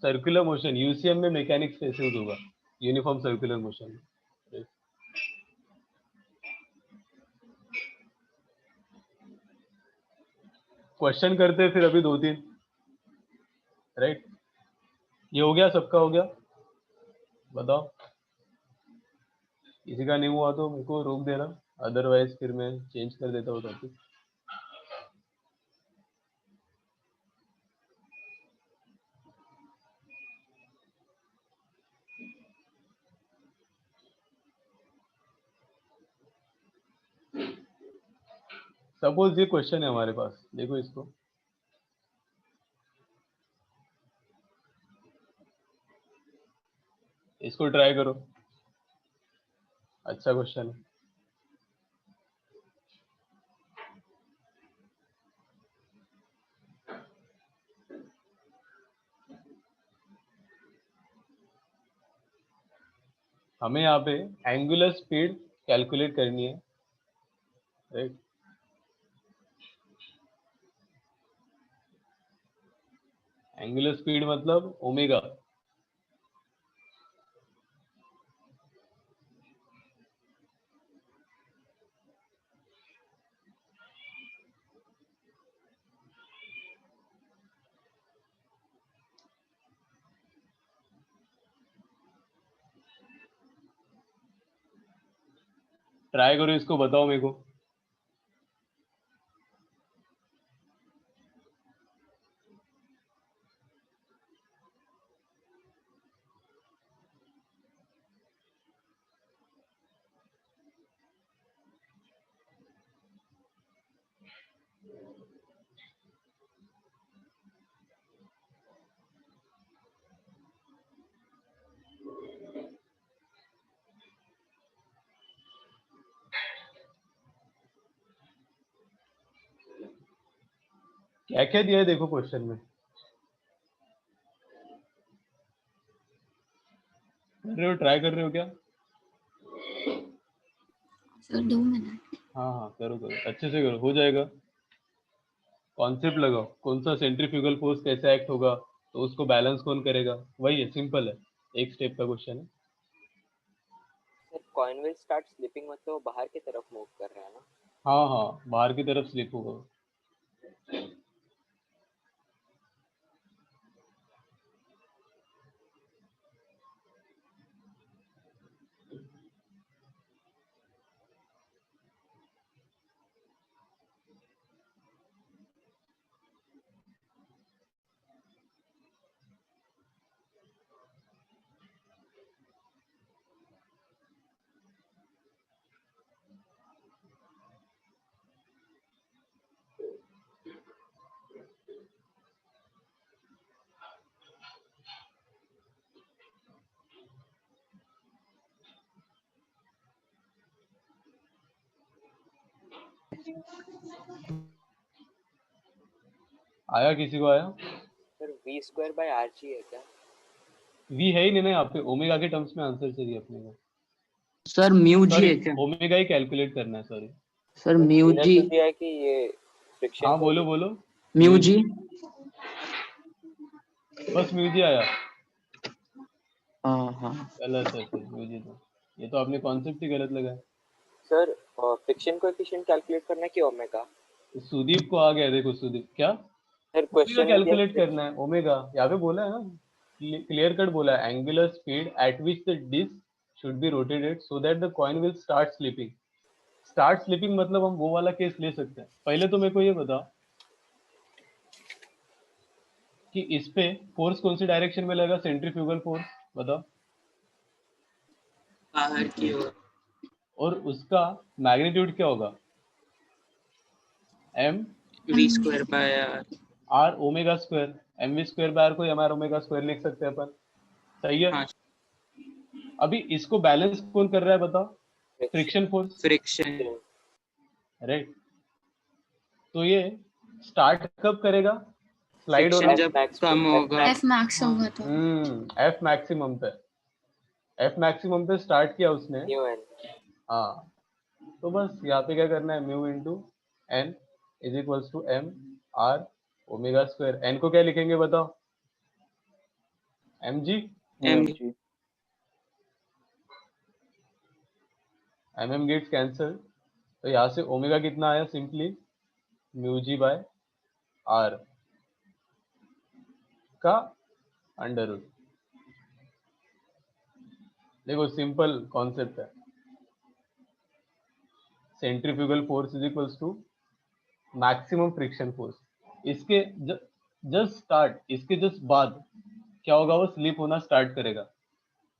सर्कुलर मोशन यूसीएम में मैकेनिक्स कैसे यूज होगा, यूनिफॉर्म सर्कुलर मोशन में। क्वेश्चन करते हैं फिर अभी दो तीन, राइट। ये हो गया, सबका हो गया, बताओ। किसी का नहीं हुआ तो मेरे को रोक देना, अदरवाइज फिर मैं चेंज कर देता हूँ टॉपिक। सपोज ये क्वेश्चन है हमारे पास, देखो इसको, इसको ट्राई करो, अच्छा क्वेश्चन है। हमें यहाँ पे एंगुलर स्पीड कैलकुलेट करनी है, राइट। एंगुलर स्पीड मतलब ओमेगा। ट्राई करो, इसको बताओ मेरे को। क्या क्या दिया है देखो क्वेश्चन में। कर रहे हो, ट्राई कर रहे हो क्या? Sir 2 minute. हाँ हाँ करो करो, अच्छे से करो, हो जाएगा। कॉन्सेप्ट लगाओ, कौन सा सेंट्रीफ्यूगल फोर्स कैसे एक्ट होगा, तो उसको बैलेंस कौन करेगा, वही है, सिंपल है, एक स्टेप का क्वेश्चन है। Sir coin will start slipping मतलब वो बाहर की तरफ मूव कर रहा है ना? हाँ हाँ, बाहर की तरफ स्लिप होगा। आया, किसी को आया? Sir v square by r जी है क्या? वी है ही नहीं ना यहाँ पे, ओमेगा के टर्म्स में आंसर चाहिए अपने को। सर म्यू जी सॉरी, है क्या? ओमेगा ही कैलकुलेट करना है, सॉरी। सर म्यू इन्हें जी, तो दिया है कि ये फ्रिक्शन हाँ बोलो बोलो। Mu G. बस म्यूजी आया, हाँ हाँ गलत है फिर म्यूजी तो, ये तो आपने कॉन्सेप्ट ही गलत लगाया। सर फ्रिक्शन कोएफिशिएंट कैलकुलेट करना है कि ओमेगा? सुदीप को आ गया, देखो सुदीप, क्या सर ओमेगा क्वेश्चन में दिया कैलकुलेट करना है, ओमेगा यहाँ पे बोला है ना, क्लियर कट बोला है, angular speed at which the disc should be rotated so that the coin will start slipping. Start slipping मतलब हम वो वाला केस ले सकते हैं। पहले तो मेरे को ये बता कि इस पे फोर्स कौन सी डायरेक्शन में लगा, सेंट्रीफ्यूगल फोर्स बताओ, बाहर की ओर। और उसका मैग्नीट्यूड क्या होगा, m v square by r. R omega square, m we square by r को एम आर ओमेगा स्क्वायर लिख सकते हैं अपन, सही है। हाँ, अभी इसको बैलेंस कौन कर रहा है बताओ, फ्रिक्शन फोर्स, फ्रिक्शन। राइट। तो ये स्टार्ट कब करेगा, स्लाइड फ्रिक्शन होना, जब कम होगा। एफ मैक्स होगा तो एफ मैक्सिमम पे, एफ मैक्सिमम पे स्टार्ट किया उसने, न्यू एन। हाँ। तो बस यहाँ पे क्या करना है, mu into n is equals to m r omega square. N को क्या लिखेंगे बताओ, m g, m m m gets cancel, तो यहाँ से ओमेगा कितना आया, simply mu g by r का अंडर रूट। देखो सिंपल कॉन्सेप्ट है, centrifugal force is equals to maximum friction force. इसके जस्ट स्टार्ट, इसके जस्ट बाद क्या होगा, वो स्लिप होना स्टार्ट करेगा,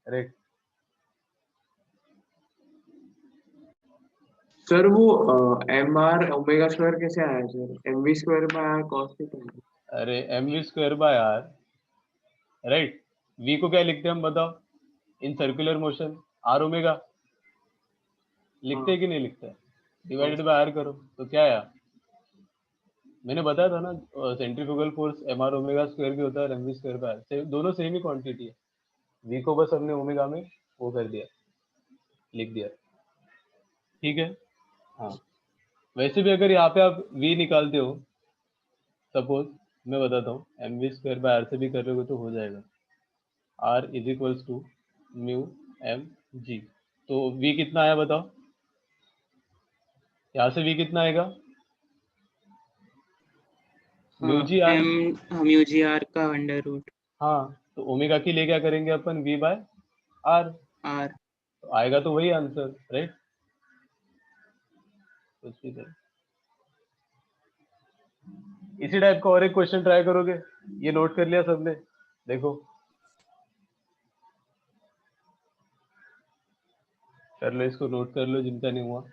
राइट। सर वो एम आर ओमेगा स्क्वायर कैसे आया sir, M we square by are cos theta. अरे M we square by R, right. V को क्या लिखते हैं हम बताओ, in circular motion R omega लिखते हैं कि नहीं लिखते हैं, डिवाइडेड बाय आर करो तो क्या आया, मैंने बताया था ना, centrifugal force m r omega square भी होता है, m we square by r, दोनों सेम ही क्वांटिटी है। वी को बस हमने ओमेगा में वो कर दिया, लिख दिया, ठीक है। हाँ, वैसे भी अगर यहाँ पे आप v निकालते हो, सपोज मैं बताता हूँ, m we square by r से भी कर रहे हो तो हो जाएगा, r is equals to mu m g. तो v कितना आया बताओ, यहाँ से v कितना आएगा, mu g r, mu g r का अंडर रूट हाँ। तो ओमेगा के लिए क्या करेंगे अपन, v बाय आर, आर। तो आएगा तो वही आंसर, राइट। कुछ भी करें, इसी टाइप का और एक क्वेश्चन ट्राई करोगे, ये नोट कर लिया सबने, देखो कर लो, इसको नोट कर लो जिनका नहीं हुआ।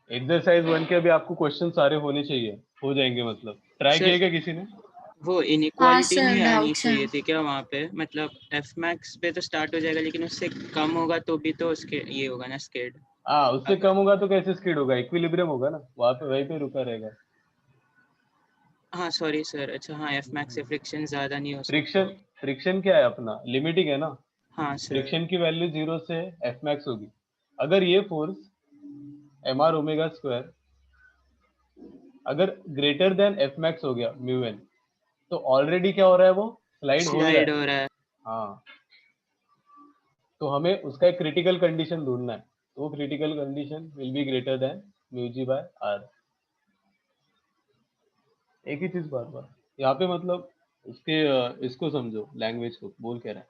एक्सरसाइज 1 के अभी आपको क्वेश्चन सारे होने चाहिए, हो जाएंगे मतलब, ट्राई सर, किएगा किसी ने? वो इनइक्वालिटी sir, नहीं आनी doubts चाहिए हैं। थी क्या वहाँ पे, मतलब एफ मैक्स पे तो स्टार्ट हो जाएगा लेकिन उससे कम होगा तो भी तो उसके ये होगा ना स्केड। हाँ, उससे कम होगा तो कैसे स्किड होगा, इक्विलिब्रियम होगा ना, वहां पे वहीं पे रुका रहेगा। हाँ सॉरी सर, अच्छा हाँ एफ मैक्स से फ्रिक्शन ज्यादा नहीं हो सकता। फ्रिक्शन क्या है अपना, लिमिटिंग है ना। हाँ सर। फ्रिक्शन की वैल्यू 0 से एफ मैक्स होगी। अगर ये force m r omega square अगर ग्रेटर देन एफ मैक्स हो गया म्यू एन, तो ऑलरेडी क्या हो रहा है, वो स्लाइड हो ही रहा स्लाइड है। हो रहा है। हाँ, तो हमें उसका एक क्रिटिकल कंडीशन ढूंढना है, तो वो critical condition will be greater than mu g by r. एक ही चीज बार बार यहाँ पे, मतलब उसके इसको समझो, लैंग्वेज को बोल के रहा है।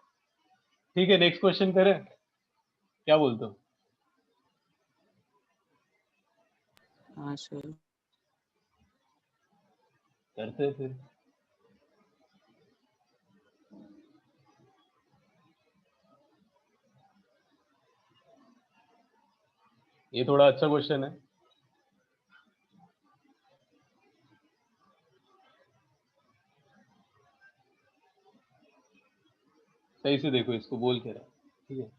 ठीक है, नेक्स्ट क्वेश्चन करें, क्या बोलते हो? हाँ सर। करते हैं फिर। ये थोड़ा अच्छा क्वेश्चन है। सही से देखो, इसको बोल के रहा है, ठीक है।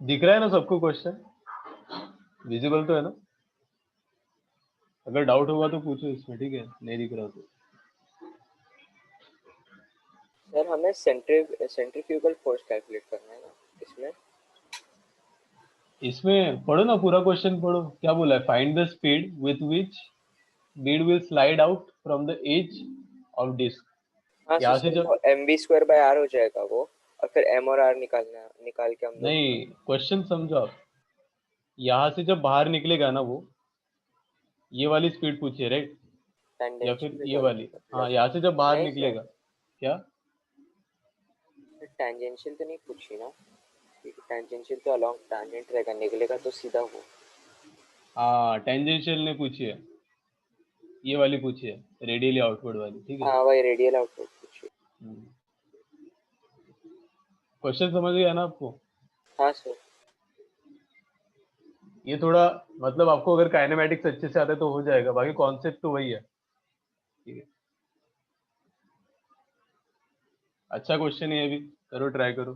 दिख रहा है ना सबको क्वेश्चन, विजिबल तो है ना? अगर डाउट होगा तो पूछो इसमें, ठीक है, नहीं दिख रहा तो। सर हमें सेंट्रीफ्यूगल फोर्स कैलकुलेट करना है ना इसमें। इसमें पढ़ो ना, पूरा क्वेश्चन पढ़ो, क्या बोला है, find the speed with which bead will slide out from the edge of disc. हाँ यहाँ से सर, जब, वो mv²/r हो जाएगा वो, और फिर m और r निकाल के हम लोग। नहीं क्वेश्चन समझो आप, यहाँ से जब बाहर निकलेगा ना वो, ये वाली स्पीड पूछिए राइट, या फिर टेंजेंशियल ये वाली? हाँ, मतलब। यहाँ से जब बाहर नहीं सर, निकलेगा, क्या? टेंजेंशियल तो नहीं पूछी ना, क्योंकि टेंजेंशियल तो अलॉन्ग टैंजेंट रहेगा, निकलेगा तो सीधा वो। हाँ, टेंजेंशियल ने पूछी है, ये वाली पूछी है, रेडियली आउटवर्ड वाली, ठीक है। हाँ वही रेडियल आउटवर्ड पूछी। क्वेश्चन समझ गया ना आपको? हाँ सर। ये थोड़ा, मतलब आपको अगर काइनेमेटिक्स अच्छे से आता है तो हो जाएगा, बाकी कॉन्सेप्ट तो वही है, ठीक है। अच्छा क्वेश्चन है, ये भी करो, ट्राई करो,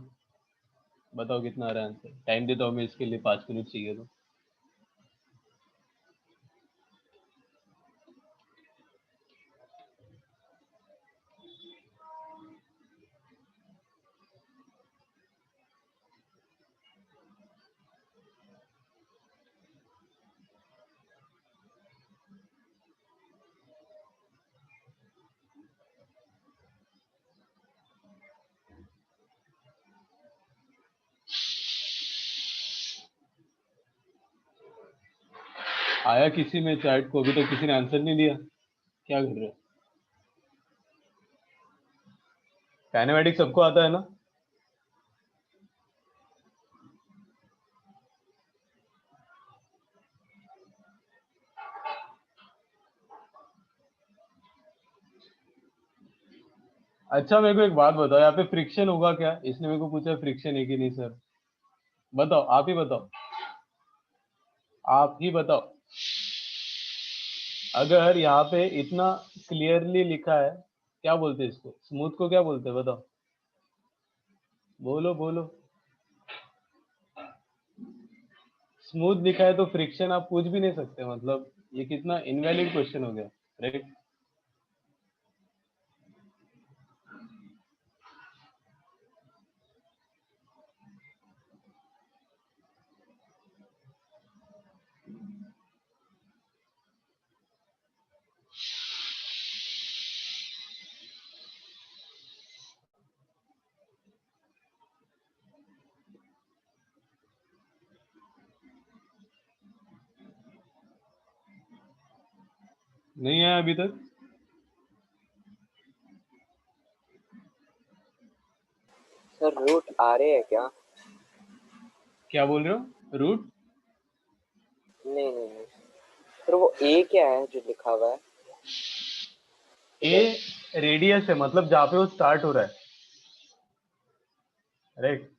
बताओ कितना आ रहा है आंसर। टाइम देता हूँ मैं इसके लिए, 5 मिनट चाहिए तो। आया किसी में चैट को? अभी तक किसी ने आंसर नहीं दिया, क्या कर रहे हो? काइनेमेटिक्स सबको आता है ना? अच्छा, मेरे को एक बात बताओ, यहाँ पे फ्रिक्शन होगा क्या? इसने मेरे को पूछा फ्रिक्शन है कि नहीं सर, बताओ, आप ही बताओ, आप ही बताओ। अगर यहाँ पे इतना क्लियरली लिखा है, क्या बोलते हैं इसको, स्मूथ को क्या बोलते हैं, बताओ, बोलो बोलो। स्मूथ लिखा है तो फ्रिक्शन आप पूछ भी नहीं सकते, मतलब ये कितना इनवैलिड क्वेश्चन हो गया, राइट? नहीं आया अभी तक? सर रूट आ रहे हैं क्या? क्या बोल रहे हो, रूट? नहीं नहीं नहीं सर, वो ए क्या है जो लिखा हुआ है? ए रेडियस है, मतलब जहाँ पे वो स्टार्ट हो रहा है, राइट?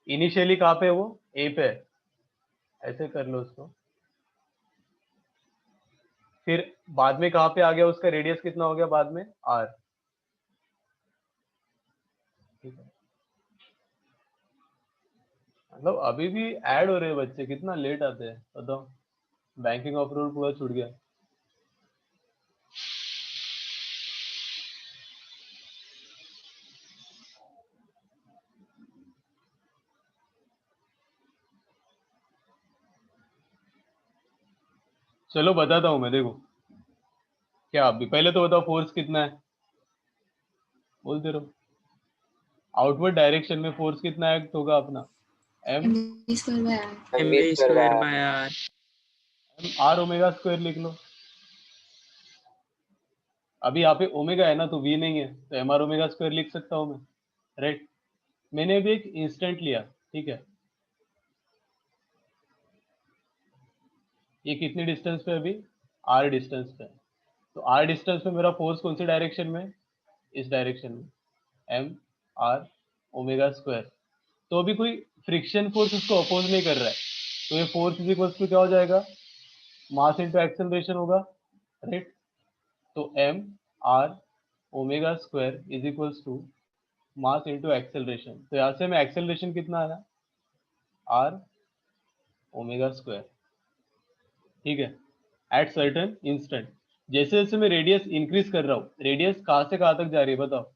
इनिशियली कहाँ पे है वो, ए पे है, ऐसे कर लो उसको। फिर बाद में कहाँ पे आ गया, उसका रेडियस कितना हो गया बाद में, आर। ठीक है, मतलब अभी भी ऐड हो रहे हैं बच्चे, कितना लेट आते हैं बताओ। बैंकिंग ऑफ रूल पूरा छूट गया। चलो बताता हूँ मैं, देखो क्या, अभी पहले तो बताओ फोर्स कितना है, बोलते रहो। आउटवर्ड डायरेक्शन में फोर्स कितना एक्ट होगा अपना, m mv square by r. mv square by r. R omega square लिख लो। अभी यहाँ पे ओमेगा है ना, तो वी नहीं है, तो एम आर ओमेगा स्क्वायर लिख सकता हूँ मैं, राइट। मैंने अभी एक इंस्टेंट लिया, ठीक है, ये कितनी डिस्टेंस पे अभी, आर डिस्टेंस पे। तो आर डिस्टेंस पे मेरा फोर्स कौन सी डायरेक्शन में, इस डायरेक्शन में, एम आर ओमेगा स्क्वायर। तो अभी कोई फ्रिक्शन फोर्स उसको अपोज नहीं कर रहा है, तो ये फोर्स इज इक्वल टू क्या हो जाएगा, मास इनटू एक्सेलरेशन होगा, राइट। तो m r omega square is equals to mass into acceleration. तो यहाँ से मैं एक्सेलरेशन कितना आया, आर ओमेगा स्क्वायर, ठीक है, एट सर्टेन इंस्टेंट। जैसे जैसे मैं रेडियस इंक्रीज कर रहा हूँ, रेडियस कहाँ से कहाँ तक जा रही है बताओ,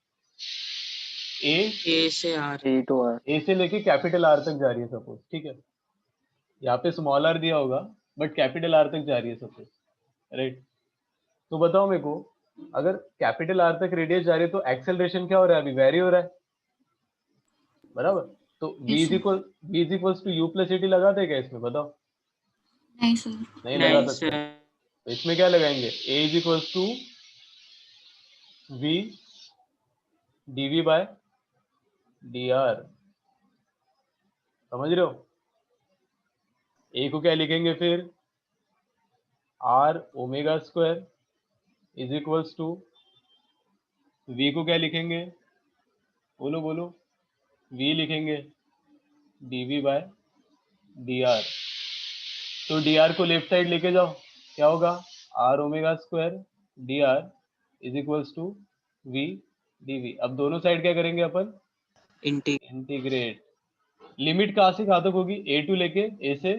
ए से R. A to R. A से लेके कैपिटल आर तक जा रही है सपोज, ठीक है। यहाँ पे स्मॉल आर दिया होगा, बट कैपिटल आर तक जा रही है सपोज, राइट। तो बताओ मेरे को, अगर कैपिटल आर तक रेडियस जा रही है तो एक्सेलरेशन क्या हो रहा है, अभी वेरी हो रहा है, बराबर। तो v Yes, is equals to u plus at लगाते हैं क्या इसमें, बताओ। नहीं सर. नहीं लगा नहीं सकते, सर। तो इसमें क्या लगाएंगे, a is equals to v dv bye dr, समझ रहे हो। a को क्या लिखेंगे फिर, r omega square is equals to, v को क्या लिखेंगे, बोलो बोलो, v लिखेंगे dv बाय dr। तो dr को लेफ्ट साइड लेके जाओ, क्या होगा, r omega square dr is equals to v dv। अब दोनों साइड क्या करेंगे अपन, इंटीग्रेट। लिमिट कहाँ से कहाँ तक होगी, a टू लेके, a से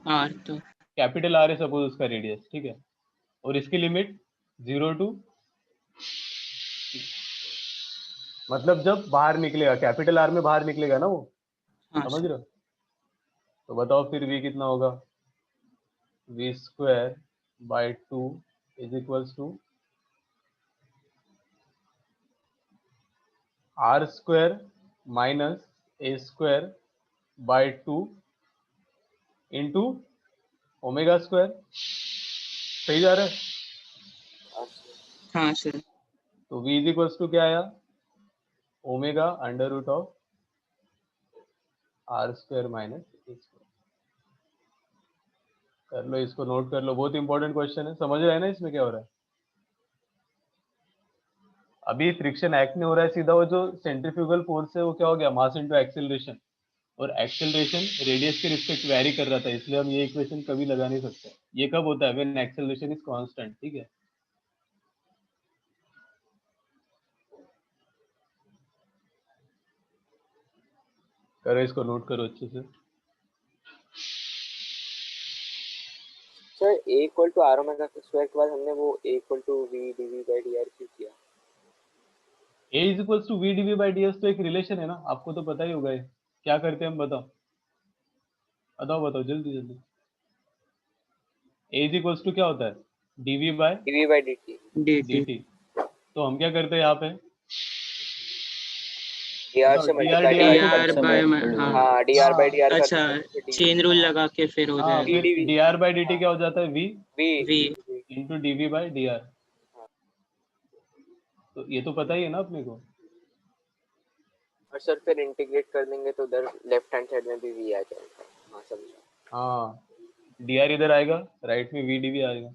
आर तो कैपिटल आर है सपोज उसका रेडियस, ठीक है, और इसकी लिमिट 0 टू, मतलब जब बाहर निकलेगा कैपिटल आर में बाहर निकलेगा ना वो, हाँ समझ सर। रहे हो। तो बताओ फिर v कितना होगा, v square by 2 is equals to r square minus a square by 2 into omega square, सही जा रहा है। हाँ सर। तो v इज इक्वल्स टू क्या आया, omega under root of r square minus a square. कर लो इसको, नोट कर लो, बहुत इंपॉर्टेंट क्वेश्चन है, समझ रहे हैं ना इसमें क्या हो रहा है। अभी फ्रिक्शन एक्ट नहीं हो रहा है, सीधा वो जो सेंट्रीफ्यूगल फोर्स है वो क्या हो गया, मास इनटू एक्सेलरेशन, और एक्सेलरेशन रेडियस के रिस्पेक्ट वेरी कर रहा था, इसलिए हम ये इक्वेशन कभी लगा नहीं सकते। ये कब होता है, व्हेन एक्सेलरेशन इज कांस्टेंट, ठीक है। करो इसको, नोट करो अच्छे से। Sir a equal to r omega square के बाद हमने वो a equal to v dv bye dr क्यों किया। a is equals to v dv by d s, तो एक रिलेशन है ना, आपको तो पता ही होगा ये क्या करते हैं हम, बताओ बताओ बताओ जल्दी जल्दी। a इज इक्वल्स टू क्या होता है, dv by dv by dt dt। dt। तो हम क्या करते हैं यहाँ पे, dr से dr multiply dr divide dr कर बाय दो। हाँ। हाँ dr बाय dr कर अच्छा, दो, फिर dv चेन रूल लगा के फिर हो हाँ, जाएगा। फिर dv dr बाई dt क्या हो जाता है, v v v। Into dv by d r. तो ये तो पता ही है ना अपने को। और सर फिर इंटीग्रेट कर देंगे तो उधर लेफ्ट हैंड साइड में भी v आ जाएगा। हाँ समझा। हाँ, डी आर इधर आएगा, राइट में वी डीवी आएगा,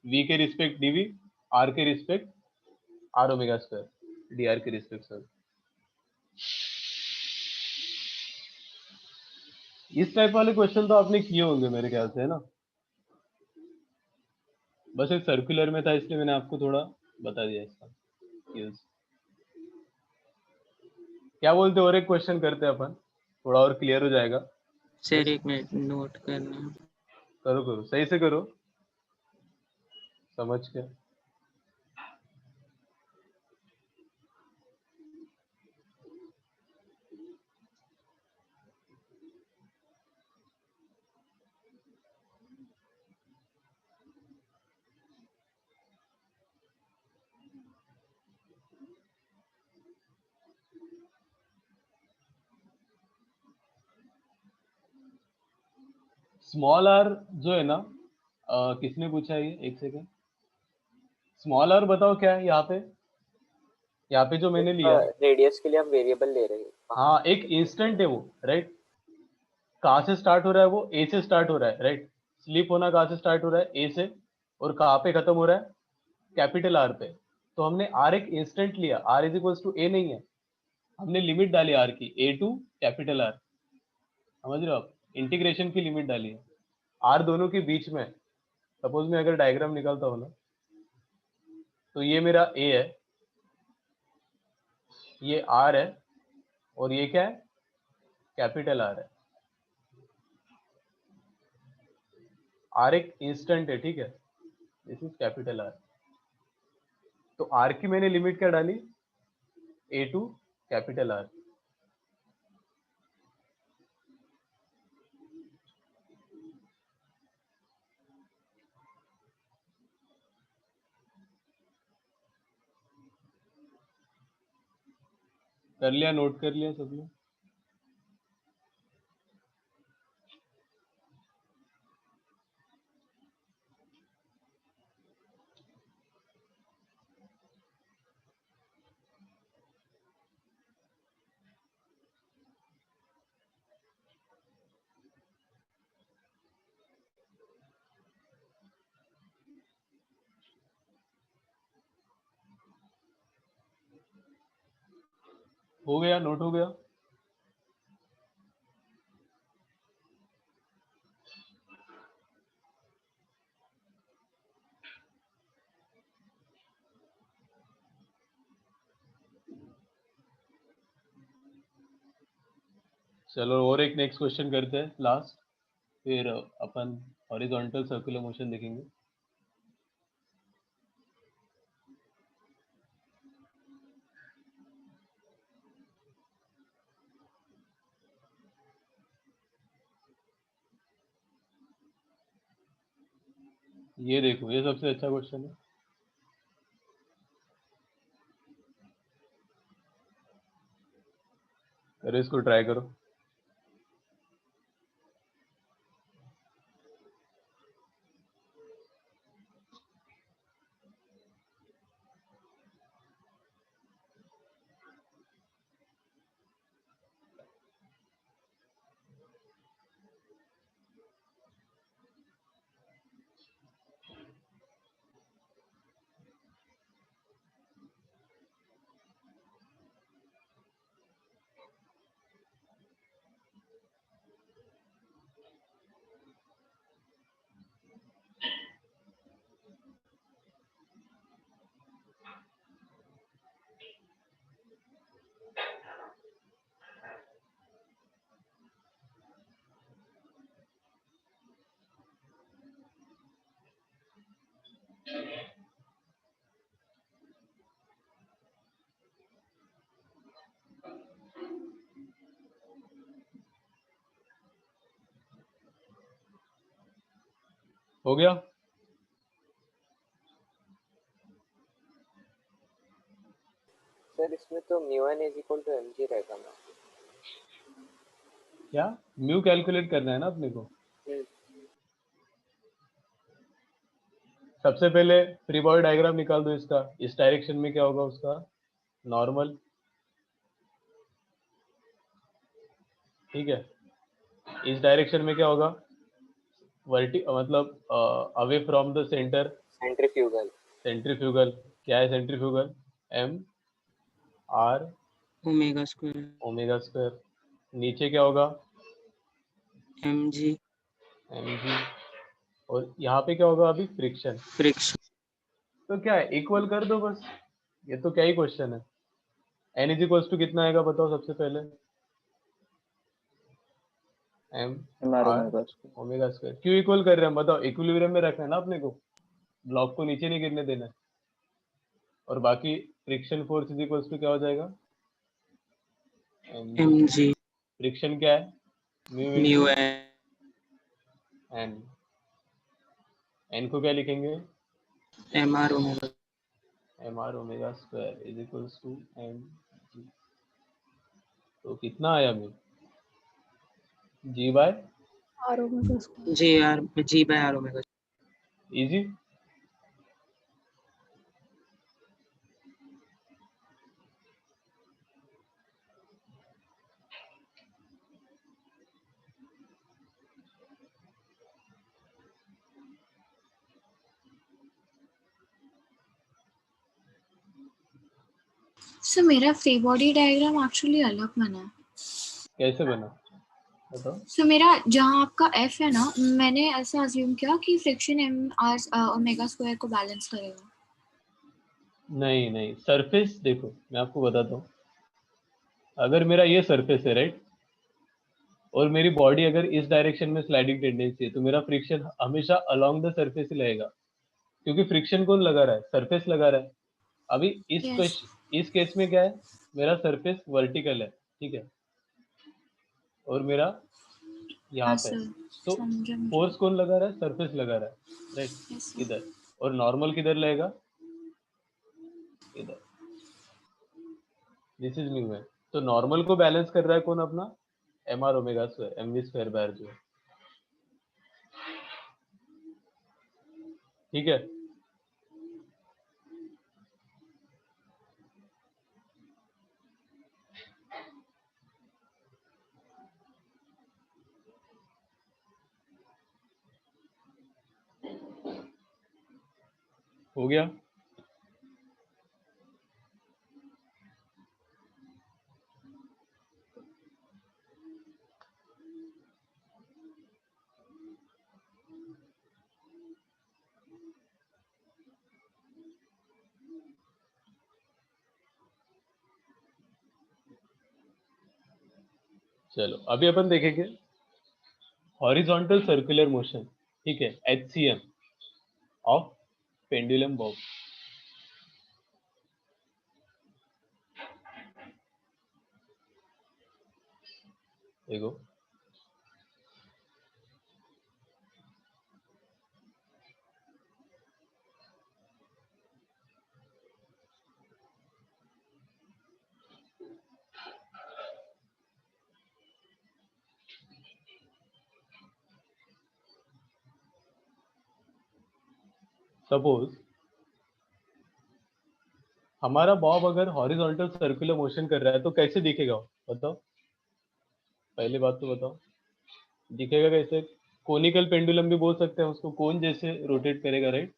v के रिस्पेक्ट dv, r के respect r omega square, D R के रिस्पेक्ट सर। इस टाइप वाले क्वेश्चन तो आपने किए होंगे मेरे ख्याल से, है ना? बस एक सर्कुलर में था इसलिए मैंने आपको थोड़ा बता दिया इसका यूज। क्या बोलते हो, और एक क्वेश्चन करते हैं अपन, थोड़ा और क्लियर हो जाएगा। सर एक मिनट नोट करना है। करो करो, सही से करो, समझ के। स्मॉल आर जो है ना, किसने पूछा है ये? एक सेकेंड, स्मॉल आर बताओ क्या है यहाँ पे जो मैंने लिया। रेडियस के लिए हम वेरिएबल ले रहे हैं। हाँ, एक इंस्टेंट है वो, राइट? कहाँ से स्टार्ट हो रहा है वो? ए से स्टार्ट हो रहा है, राइट? स्लिप होना कहाँ से स्टार्ट हो रहा है? ए से। और कहाँ पे खत्म हो रहा है? कैपिटल आर पे। तो हमने आर एक इंस्टेंट लिया, आर इज इक्वल टू ए नहीं है, हमने लिमिट डाली आर की, ए टू कैपिटल आर। समझ रहे हो आप? इंटीग्रेशन की लिमिट डाली है आर दोनों के बीच में। सपोज मैं अगर डायग्राम निकालता हूँ ना, तो ये मेरा ए है, ये आर है, और ये क्या है? कैपिटल आर है। आर एक इंस्टेंट है, ठीक है? This is capital R. तो आर की मैंने लिमिट क्या डाली? ए टू कैपिटल आर। कर लिया? नोट कर लिया सबने? हो गया? नोट हो गया? चलो और एक नेक्स्ट क्वेश्चन करते हैं लास्ट, फिर अपन हॉरिजॉन्टल सर्कुलर मोशन देखेंगे। ये देखो, ये सबसे अच्छा क्वेश्चन है। करो, इसको ट्राई करो। हो गया? सर इसमें तो μn is equal to mg रहेगा ना। क्या म्यू कैलकुलेट करना है ना अपने को? सबसे पहले फ्री बॉडी डायग्राम निकाल दो इसका। इस डायरेक्शन में क्या होगा उसका? नॉर्मल, ठीक है? इस डायरेक्शन में क्या होगा? वर्टी मतलब away from the centre, centrifugal. Centrifugal. क्या है centrifugal? M r omega square. Omega square. नीचे क्या होगा? mg mg, और यहाँ पे क्या होगा अभी, फ्रिक्शन। फ्रिक्शन। तो क्या है, इक्वल कर दो बस, ये तो क्या ही क्वेश्चन है। n इज इक्वल्स टू कितना आएगा बताओ सबसे पहले, m mr r omega square. Omega square. क्यों इक्वल कर रहे हैं हम बताओ, इक्विलिब्रियम में रखना है ना अपने को, ब्लॉक को नीचे नहीं गिरने देना है। और बाकी friction force is equals to क्या हो जाएगा, mg फ्रिक्शन क्या है, mu mu into n n। n को क्या लिखेंगे, mr omega. mr omega square is equals to mg। तो कितना आया mu, g by, r omega square. g by r omega. Easy. Sir मेरा फ्री बॉडी डायग्राम एक्चुअली अलग बना है। कैसे बना बताओ। सो मेरा जहाँ आपका एफ है ना, मैंने ऐसा अज्यूम किया कि friction m r omega square को बैलेंस करेगा। नहीं नहीं, सरफेस देखो मैं आपको बताता हूँ, अगर मेरा ये सरफेस है राइट, और मेरी बॉडी अगर इस डायरेक्शन में स्लाइडिंग टेंडेंसी है, तो मेरा फ्रिक्शन हमेशा अलोंग द सरफेस ही रहेगा, क्योंकि फ्रिक्शन कौन लगा रहा है, सरफेस लगा रहा है। अभी यस। इस केस में क्या है, मेरा सरफेस वर्टिकल है, ठीक है, और मेरा यहाँ हाँ पे है। सर, तो समझा मुझे। फोर्स कौन लगा रहा है, सरफेस लगा रहा है राइट, यस सर। इधर। और नॉर्मल किधर लगेगा, इधर। दिस इज म्यू है। तो नॉर्मल को बैलेंस कर रहा है कौन अपना, m r omega square, m we square बार जो है, ठीक है। हो गया। चलो अभी अपन देखेंगे हॉरिजॉन्टल सर्कुलर मोशन, ठीक है, HCM ऑफ पेंडुलम बॉब। देखो सपोज हमारा बॉब अगर हॉरिजॉन्टल सर्कुलर मोशन कर रहा है तो कैसे दिखेगा बताओ, पहली बात तो बताओ, दिखेगा कैसे। कोनिकल पेंडुलम भी बोल सकते हैं उसको, कोन जैसे रोटेट करेगा राइट।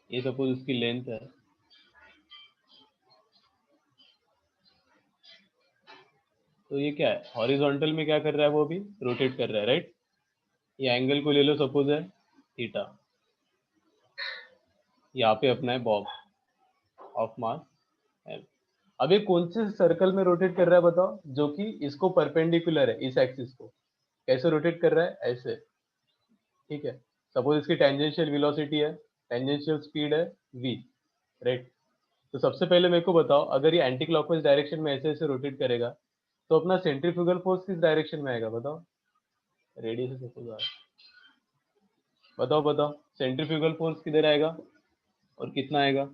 ये सपोज उसकी लेंथ है, तो ये क्या है, हॉरिजॉन्टल में क्या कर रहा है वो, अभी रोटेट कर रहा है राइट। ये एंगल को ले लो, सपोज है थीटा, यहाँ पे अपना है बॉब ऑफ मास एम। अब ये कौन से सर्कल में रोटेट कर रहा है बताओ, जो कि इसको परपेंडिकुलर है, इस एक्सिस को। कैसे रोटेट कर रहा है, ऐसे, ठीक है। सपोज इसकी टेंजेंशियल वेलोसिटी है, टेंजेंशियल स्पीड है v राइट। तो सबसे पहले मेरे को बताओ, अगर ये एंटी क्लॉकवाइज डायरेक्शन में ऐसे ऐसे रोटेट करेगा, तो अपना सेंट्रीफ्यूगल फोर्स किस डायरेक्शन में आएगा बताओ, रेडियस से सपोज आ, बताओ बताओ, सेंट्रीफ्यूगल फोर्स किधर आएगा और कितना आएगा।